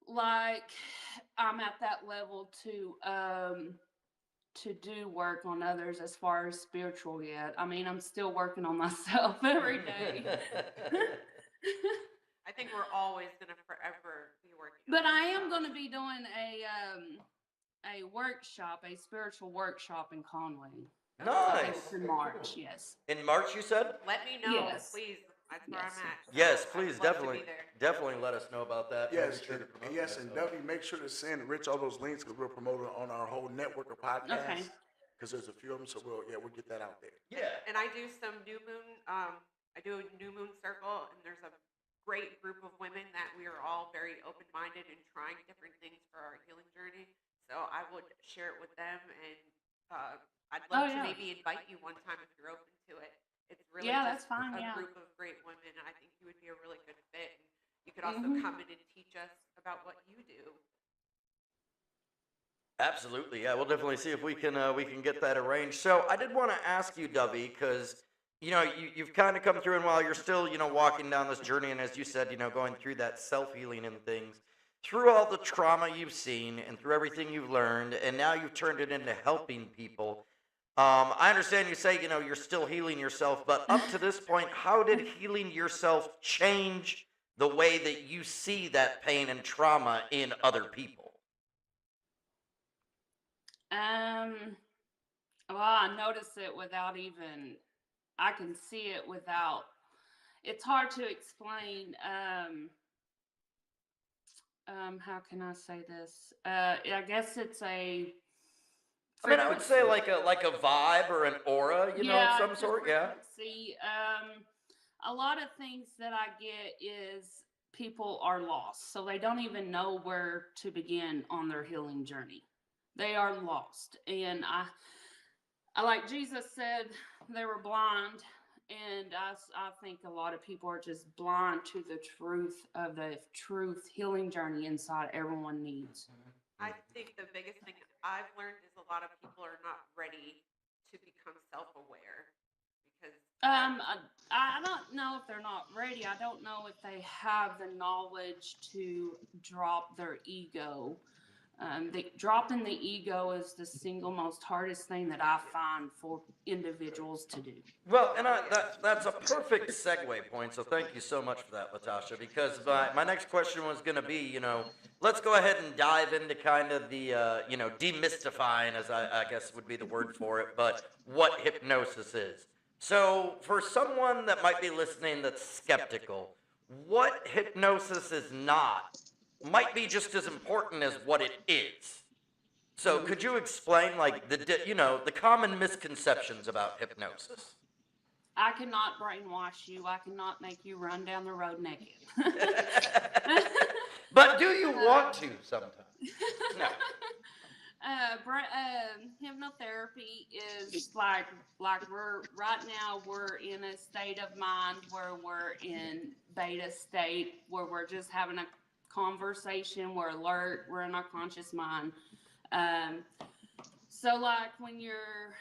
like I'm at that level to do work on others as far as spiritual yet. I mean, I'm still working on myself every day. I think we're always going to forever be working. But I am going to be doing a workshop, a spiritual workshop in Conway. Nice. It's in March, yes. In March, you said? Let me know, Yes. please. That's where I'm at. Yes, So please, I'd love to definitely, be there. definitely let us know about that. Yes, Be sure to promote yes, that, and so. Duffy, make sure to send Rich all those links because we're promoting on our whole network of podcasts. Okay. Because there's a few of them, so we'll get that out there. Yeah. And I do some new moon. I do a new moon circle, and there's a great group of women that we are all very open-minded and trying different things for our healing journey. So I would share it with them, and I'd love to maybe invite you one time if you're open to it. It's really that's just fine, a group of great women, and I think you would be a really good fit. And you could also come in and teach us about what you do. Absolutely, yeah. We'll definitely see if we can get that arranged. So I did want to ask you, Dovey, because you've kind of come through, and while you're still walking down this journey, and as you said, going through that self healing and things, through all the trauma you've seen and through everything you've learned, and now you've turned it into helping people. I understand you say you're still healing yourself, but up to this point, how did healing yourself change the way that you see that pain and trauma in other people? Well, I notice it without even, I can see it without, it's hard to explain, how can I say this? I guess it's a, I mean, I would say like a vibe or an aura, of some sort, yeah. See, a lot of things that I get is people are lost, so they don't even know where to begin on their healing journey. They are lost, and I like Jesus said, they were blind, and I think a lot of people are just blind to the truth of the healing journey inside everyone needs. I think the biggest thing I've learned is a lot of people are not ready to become self-aware because I don't know if they're not ready. I don't know if they have the knowledge to drop their ego. Dropping the ego is the single most hardest thing that I find for individuals to do. Well, and that's a perfect segue point, so thank you so much for that, Latasha, because my next question was going to be, let's go ahead and dive into kind of the, demystifying, as I guess would be the word for it, but what hypnosis is. So for someone that might be listening that's skeptical, what hypnosis is not might be just as important as what it is. So could you explain like the common misconceptions about hypnosis? I cannot brainwash you. I cannot make you run down the road naked. But do you want to sometimes? No. Hypnotherapy is like we're in a state of mind where we're in beta state, where we're just having a conversation, we're alert, we're in our conscious mind. So like when you're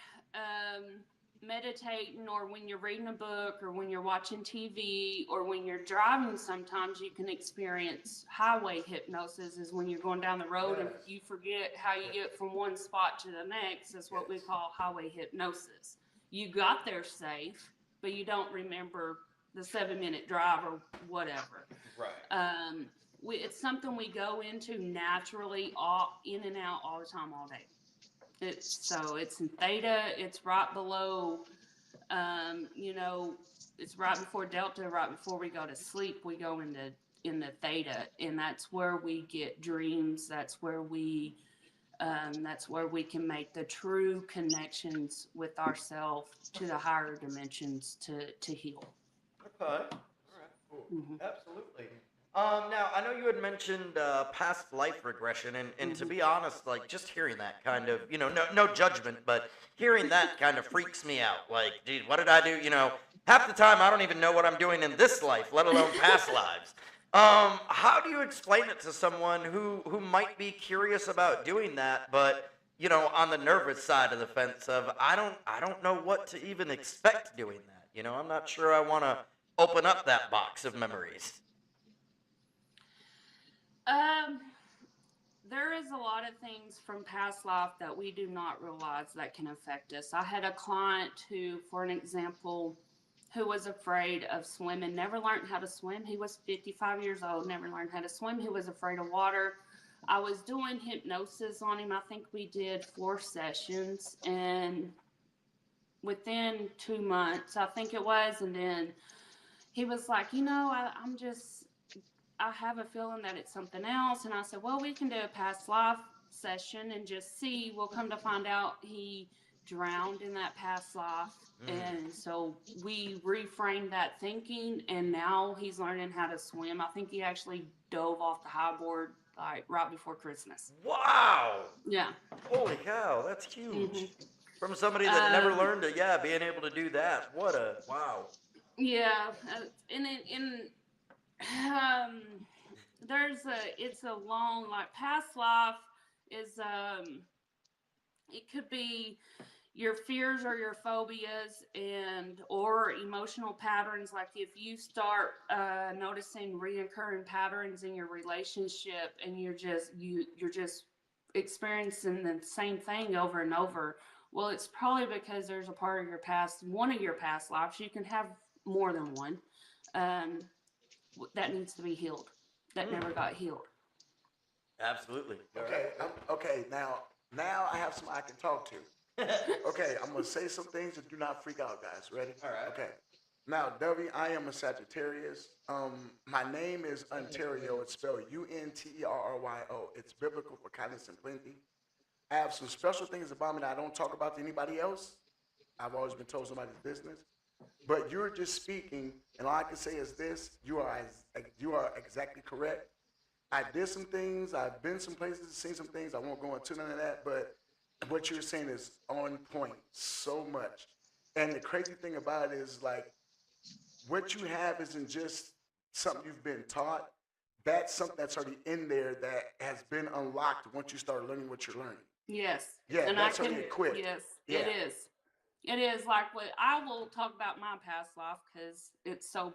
meditating, or when you're reading a book, or when you're watching TV, or when you're driving, sometimes you can experience highway hypnosis. Is when you're going down the road and you forget how you get from one spot to the next. That's what we call highway hypnosis. You got there safe, but you don't remember the 7-minute drive or whatever. Right. It's something we go into naturally, all in and out all the time, all day. It's in theta. It's right below. It's right before delta. Right before we go to sleep, we go into theta, and that's where we get dreams. That's where we can make the true connections with ourselves to the higher dimensions to heal. Okay. All right. Cool. Absolutely. Now I know you had mentioned past life regression, and to be honest, like just hearing that kind of, no judgment, but hearing that kind of freaks me out. Like, dude, what did I do? Half the time I don't even know what I'm doing in this life, let alone past lives. How do you explain it to someone who might be curious about doing that, but on the nervous side of the fence of I don't know what to even expect doing that. I'm not sure I want to open up that box of memories. There is a lot of things from past life that we do not realize that can affect us. I had a client who, for an example, who was afraid of swimming, never learned how to swim. He was 55 years old, never learned how to swim. He was afraid of water. I was doing hypnosis on him. I think we did 4 sessions, and within 2 months, I think it was, and then he was like, I have a feeling that it's something else. And I said, well, we can do a past life session and just see. We'll come to find out he drowned in that past life. And so we reframed that thinking, and now he's learning how to swim. I think he actually dove off the high board like right before Christmas. Wow. Yeah. Holy cow, that's huge. From somebody that never learned it, being able to do that. What a wow. Yeah. It's a long, like, past life is, it could be your fears or your phobias or emotional patterns. Like if you start noticing reoccurring patterns in your relationship, and you're just experiencing the same thing over and over, well, it's probably because there's a part of your past, one of your past lives, you can have more than one, that needs to be healed, that never got healed. Absolutely. Okay. Now I have someone I can talk to. Okay, I'm gonna say some things and do not freak out, guys. Ready? All right. Okay. Now, Dovey, I am a Sagittarius. My name is Ontario. It's spelled Unterryo. It's biblical for kindness and plenty. I have some special things about me that I don't talk about to anybody else. I've always been told somebody's business. But you're just speaking, and all I can say is this: you are exactly correct. I did some things. I've been some places, seen some things. I won't go into none of that, but what you're saying is on point so much. And the crazy thing about it is, like, what you have isn't just something you've been taught. That's something that's already in there that has been unlocked once you start learning what you're learning. Yes. Yeah, and that's already equipped. Yes, Yeah. it is. It is like what I will talk about my past life because it's so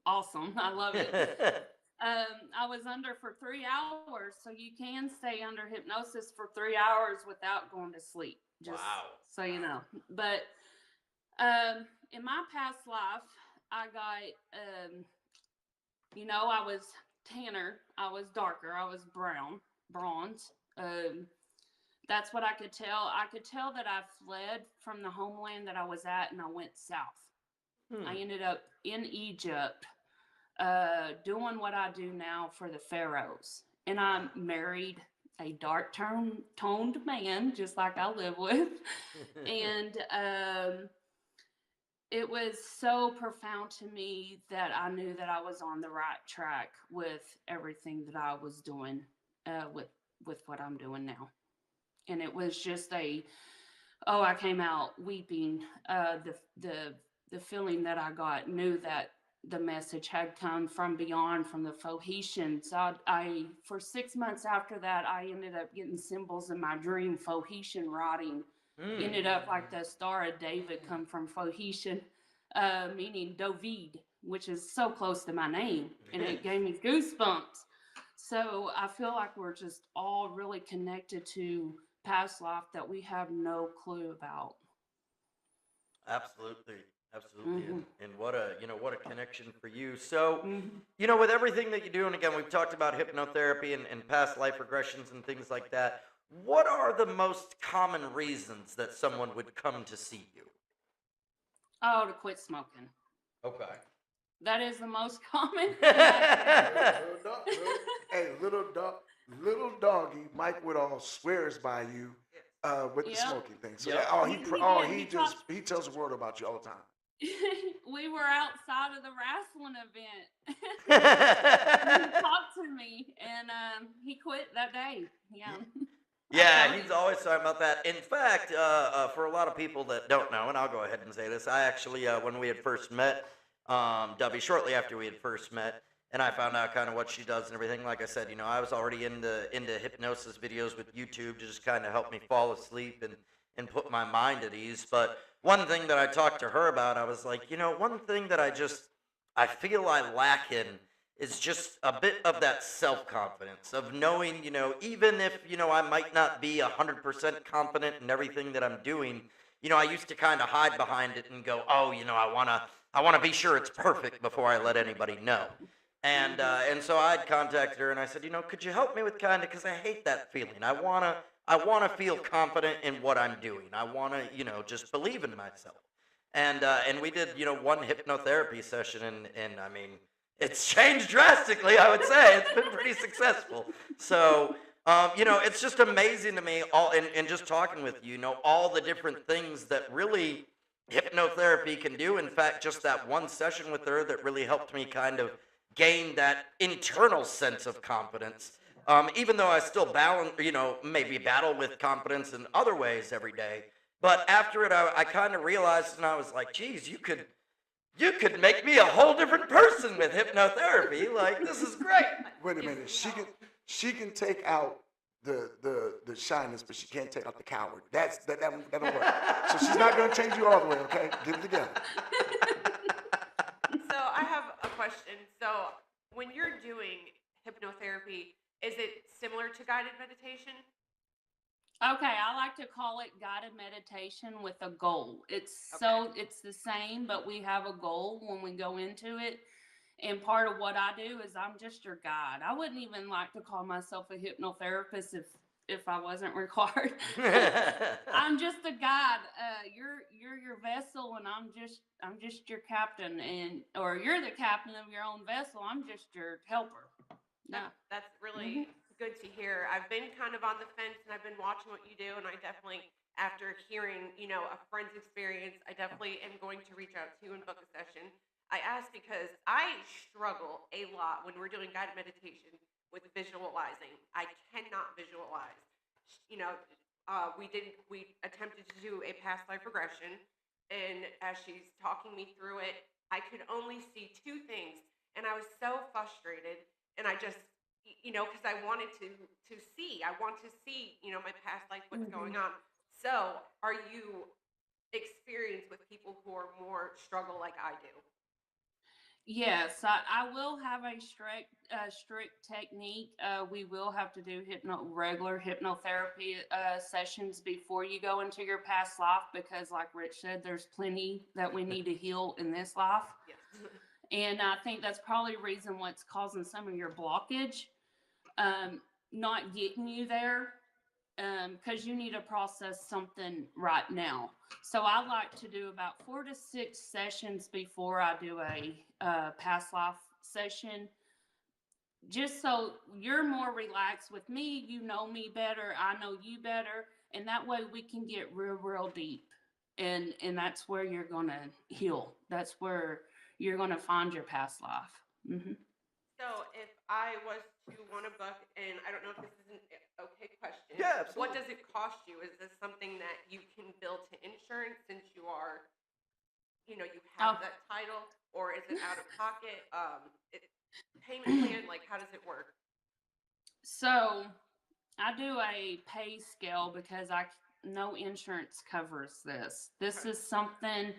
awesome. I love it. I was under for 3 hours, so you can stay under hypnosis for 3 hours without going to sleep. Just wow. So you know. But in my past life, I got, I was tanner, I was darker, I was bronze. That's what I could tell. I could tell that I fled from the homeland that I was at, and I went south. I ended up in Egypt, doing what I do now for the pharaohs. And I married a dark toned man, just like I live with. And it was so profound to me that I knew that I was on the right track with everything that I was doing, with what I'm doing now. And it was just I came out weeping. The feeling that I got, knew that the message had come from beyond, from the Phohetians. I for 6 months after that, I ended up getting symbols in my dream, Phohetian writing. Ended up like the Star of David come from Phohetian, meaning David, which is so close to my name, and it gave me goosebumps. So I feel like we're just all really connected to past life that we have no clue about. Absolutely. Absolutely. Mm-hmm. And what a, what a connection for you. So, Mm-hmm. with everything that you do, and again, we've talked about hypnotherapy and past life regressions and things like that. What are the most common reasons that someone would come to see you? Oh, to quit smoking. Okay. That is the most common. Little dog, hey, little doggy, Mike Woodall swears by you with the Yep. smoking thing. So Yep. he tells the world about you all the time. We were outside of the wrestling event. He talked to me, and he quit that day. Yeah. Yeah, he's always talking about that. In fact, for a lot of people that don't know, and I'll go ahead and say this, I actually, when we had first met, Debbie, shortly after we had first met, and I found out kind of what she does and everything. Like I said, I was already into hypnosis videos with YouTube to just kind of help me fall asleep and put my mind at ease. But one thing that I talked to her about, I was like, one thing that I feel I lack in is just a bit of that self-confidence of knowing, even if, I might not be 100% confident in everything that I'm doing, I used to kind of hide behind it and go, oh, I want to be sure it's perfect before I let anybody know. And so I'd contacted her and I said, could you help me with because I hate that feeling. I want to feel confident in what I'm doing. I want to, just believe in myself. And we did, one hypnotherapy session and I mean, it's changed drastically, I would say. It's been pretty successful. So, it's just amazing to me, and just talking with you, all the different things that really hypnotherapy can do. In fact, just that one session with her that really helped me kind of gain that internal sense of confidence. Even though I still maybe battle with confidence in other ways every day. But after it, I kind of realized, and I was like, geez, you could make me a whole different person with hypnotherapy. Like, this is great. Wait a minute. She can take out the shyness, but she can't take out the coward. That'll work. So she's not gonna change you all the way, okay? Get it together. So I have a question. So when you're doing hypnotherapy, is it similar to guided meditation? Okay, I like to call it guided meditation with a goal. It's the same, but we have a goal when we go into it. And part of what I do is I'm just your guide. I wouldn't even like to call myself a hypnotherapist if I wasn't required. I'm just a guide. You're your vessel, and I'm just your captain, or you're the captain of your own vessel. I'm just your helper. Yeah, that's really good to hear. I've been kind of on the fence, and I've been watching what you do, and I definitely, after hearing, a friend's experience, I definitely am going to reach out to you and book a session. I ask because I struggle a lot when we're doing guided meditation with visualizing. I cannot visualize. We attempted to do a past life regression, and as she's talking me through it, I could only see two things, and I was so frustrated, and I just, because I wanted to see. I want to see, my past life, what's going on. So, are you experienced with people who are more struggle like I do? Yes, I will have a strict technique. We will have to do regular hypnotherapy sessions before you go into your past life because, like Rich said, there's plenty that we need to heal in this life. Yes. And I think that's probably the reason what's causing some of your blockage, not getting you there, because you need to process something right now. So I like to do about 4 to 6 sessions before I do a past life session, just so you're more relaxed with me. You know me better. I know you better. And that way we can get real deep. And that's where you're going to heal. That's where you're going to find your past life. Mm-hmm. So if I was to want to book, and I don't know if this is an okay question. Yeah, absolutely. What does it cost you? Is this something that you can bill to insurance since you are, you have that title, or is it out of pocket? Payment plan, like how does it work? So I do a pay scale because no insurance covers this. This is something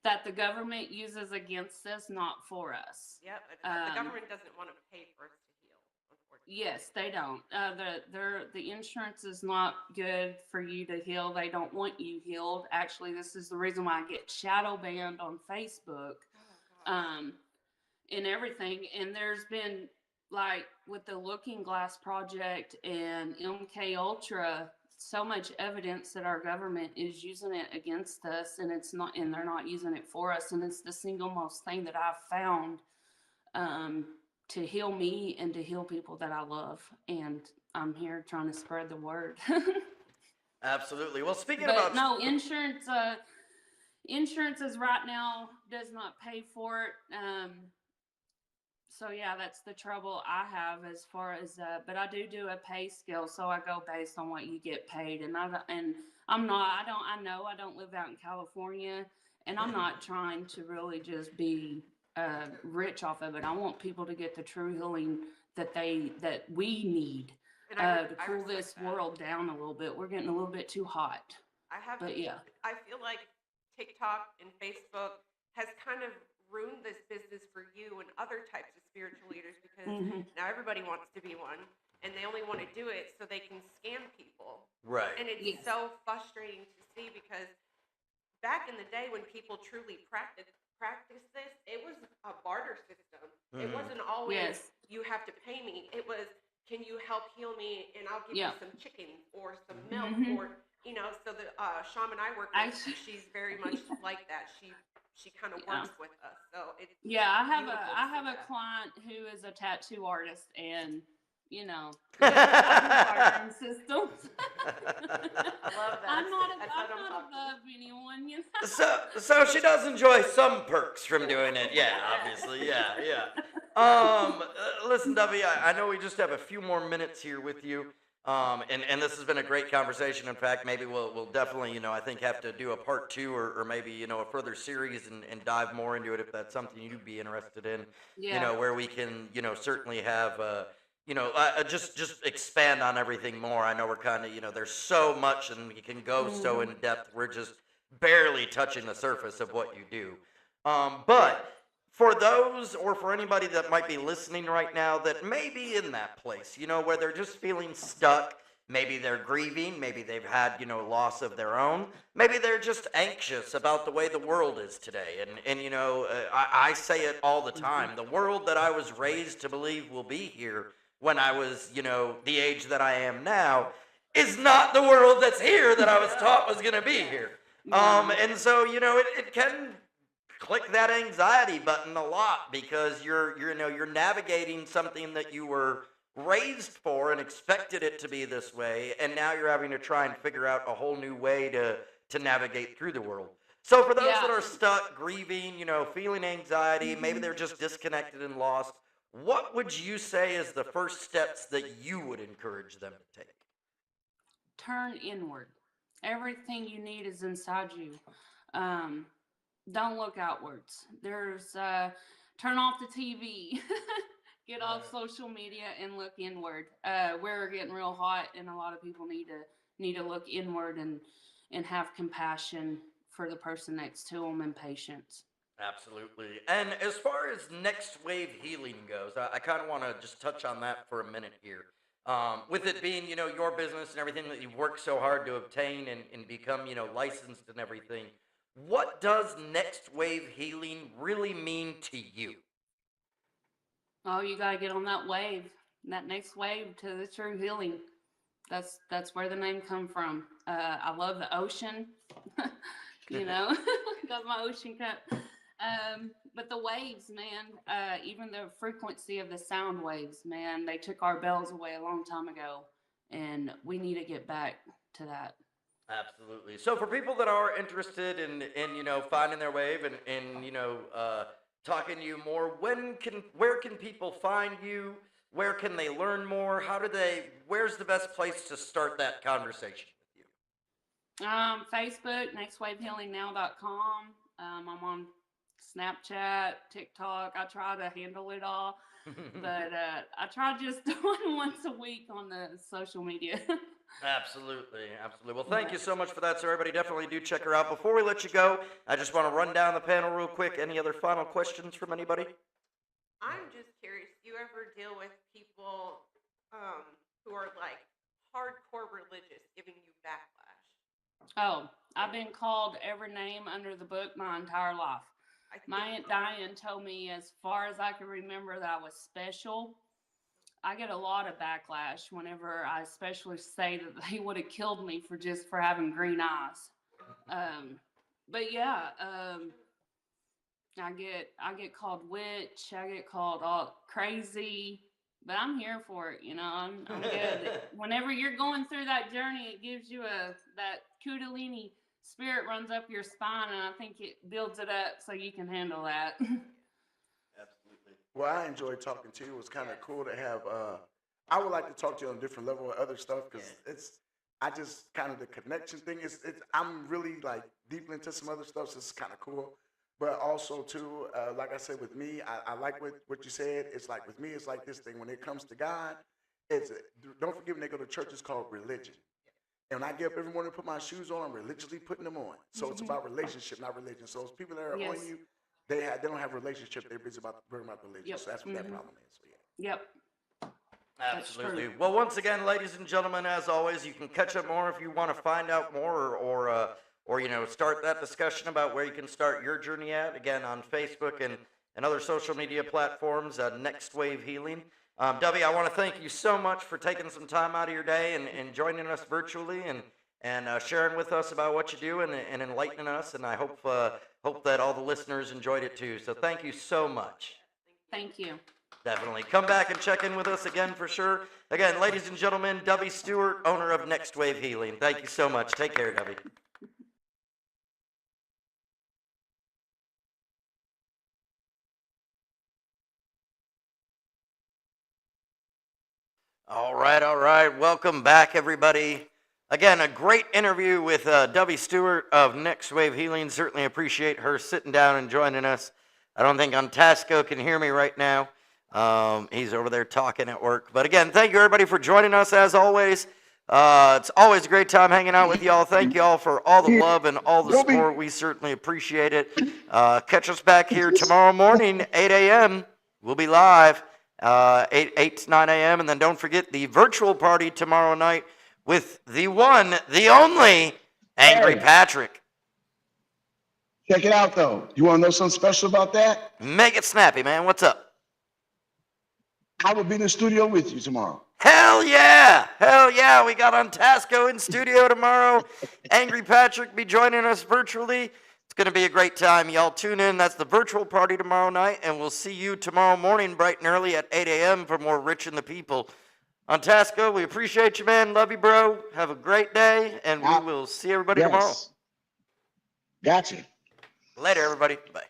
that the government uses against us, not for us. Yep, the government doesn't want to pay for us to heal, unfortunately. Yes, they don't. The insurance is not good for you to heal. They don't want you healed. Actually, this is the reason why I get shadow banned on Facebook, um, and everything. And there's been like with the Looking Glass Project and MK Ultra, so much evidence that our government is using it against us, and it's not, and they're not using it for us. And it's the single most thing that I've found. Um, to heal me and to heal people that I love. And I'm here trying to spread the word. Absolutely. Well, speaking But about no, insurance is right now does not pay for it. So yeah, that's the trouble I have as far as but I do a pay scale, so I go based on what you get paid, and I know I don't live out in California, and I'm not trying to really just be rich off of it. I want people to get the true healing that we need to cool this world down a little bit. We're getting a little bit too hot. But yeah, I feel like TikTok and Facebook has kind of ruined this business for you and other types of spiritual leaders because now everybody wants to be one and they only want to do it so they can scam people. right. And it's so frustrating to see because back in the day when people truly practiced this, it was a barter system. It wasn't always you have to pay me. It was, can you help heal me and I'll give you some chicken or some milk or so the shaman I work with, she's very much like that. She kind of works with us. So it's I have a client who is a tattoo artist, and bartering systems. I love that. I'm not above anyone, So she does enjoy some perks from doing it. Yeah, obviously. Yeah. Listen, Dovey, I know we just have a few more minutes here with you. And this has been a great conversation. In fact, maybe we'll definitely, I think have to do a part 2 or maybe, a further series and dive more into it if that's something you'd be interested in, where we can, certainly have, just expand on everything more. I know we're kind of, there's so much and we can go so in depth. We're just barely touching the surface of what you do. But for those or for anybody that might be listening right now that may be in that place, where they're just feeling stuck, maybe they're grieving, maybe they've had, loss of their own, maybe they're just anxious about the way the world is today. And I say it all the time, the world that I was raised to believe will be here when I was, the age that I am now is not the world that's here that I was taught was going to be here. And so, it can click that anxiety button a lot because you're navigating something that you were raised for and expected it to be this way, and now you're having to try and figure out a whole new way to navigate through the world. So for those that are stuck, grieving, feeling anxiety, maybe they're just disconnected and lost, what would you say is the first steps that you would encourage them to take? Turn inward. Everything you need is inside you. Don't look outwards. There's turn off the TV, get off social media, and look inward. We're getting real hot, and a lot of people need to look inward and have compassion for the person next to them and patience. Absolutely. And as far as next wave healing goes, I kind of want to just touch on that for a minute here. With it being, your business and everything that you've worked so hard to obtain and become, licensed and everything, what does next wave healing really mean to you? Oh, you got to get on that wave, that next wave to the true healing. That's where the name come from. I love the ocean, got my ocean cup. But the waves, man, even the frequency of the sound waves, man, they took our bells away a long time ago, and we need to get back to that. Absolutely. So for people that are interested in finding their wave and talking to you more, where can people find you? Where can they learn more? Where's the best place to start that conversation with you? Facebook, nextwavehealingnow.com. I'm on Snapchat, TikTok. I try to handle it all, but I try just doing once a week on the social media. Absolutely. Well, thank you so much for that, sir. Everybody definitely do check her out. Before we let you go, I just want to run down the panel real quick. Any other final questions from anybody? I'm just curious, do you ever deal with people who are like hardcore religious giving you backlash? Oh, I've been called every name under the book my entire life. My Aunt Diane told me, as far as I can remember, that I was special. I get a lot of backlash whenever I especially say that they would have killed me for having green eyes. But yeah, I get called witch. I get called all crazy. But I'm here for it. I'm good. Whenever you're going through that journey, it gives you that kundalini spirit runs up your spine, and I think it builds it up so you can handle that. Absolutely. Well, I enjoyed talking to you. It was kind of cool to have. I would like to talk to you on a different level of other stuff because I just kind of the connection thing is. I'm really like deeply into some other stuff, so it's kind of cool. But also too, like I said, with me, I like what you said. It's like with me, it's like this thing. When it comes to God, don't forget when they go to church, it's called religion. And when I get up every morning and put my shoes on, I'm religiously putting them on. So it's about relationship, not religion. So it's people that are on you, they don't have a relationship. They're busy about religion. Yep. So that's what that problem is. So, yeah. Yep. Absolutely. Well, once again, ladies and gentlemen, as always, you can catch up more if you want to find out more or start that discussion about where you can start your journey at. Again, on Facebook and other social media platforms, Next Wave Healing. Dubby, I want to thank you so much for taking some time out of your day and joining us virtually and sharing with us about what you do and enlightening us. And I hope that all the listeners enjoyed it too. So thank you so much. Thank you. Definitely. Come back and check in with us again for sure. Again, ladies and gentlemen, Dubby Stewart, owner of Next Wave Healing. Thank you so much. Take care, Dubby. All right. Welcome back, everybody. Again, a great interview with Dubby Stewart of Next Wave Healing. Certainly appreciate her sitting down and joining us. I don't think Ontasco can hear me right now. He's over there talking at work. But again, thank you, everybody, for joining us, as always. It's always a great time hanging out with y'all. Thank y'all for all the love and all the support. We certainly appreciate it. Catch us back here tomorrow morning, 8 a.m. We'll be live. 8 to 9 a.m. And then don't forget the virtual party tomorrow night with the one, the only Angry Patrick. Check it out, though. You want to know something special about that? Make it snappy, man. What's up? I will be in the studio with you tomorrow. Hell yeah. We got Ontasco in studio tomorrow. Angry Patrick be joining us virtually. It's going to be a great time. Y'all tune in. That's the virtual party tomorrow night, and we'll see you tomorrow morning bright and early at 8 a.m. for more Rich and the People. Ontasco, we appreciate you, man. Love you, bro. Have a great day, and we will see everybody tomorrow. Gotcha. Later, everybody. Bye.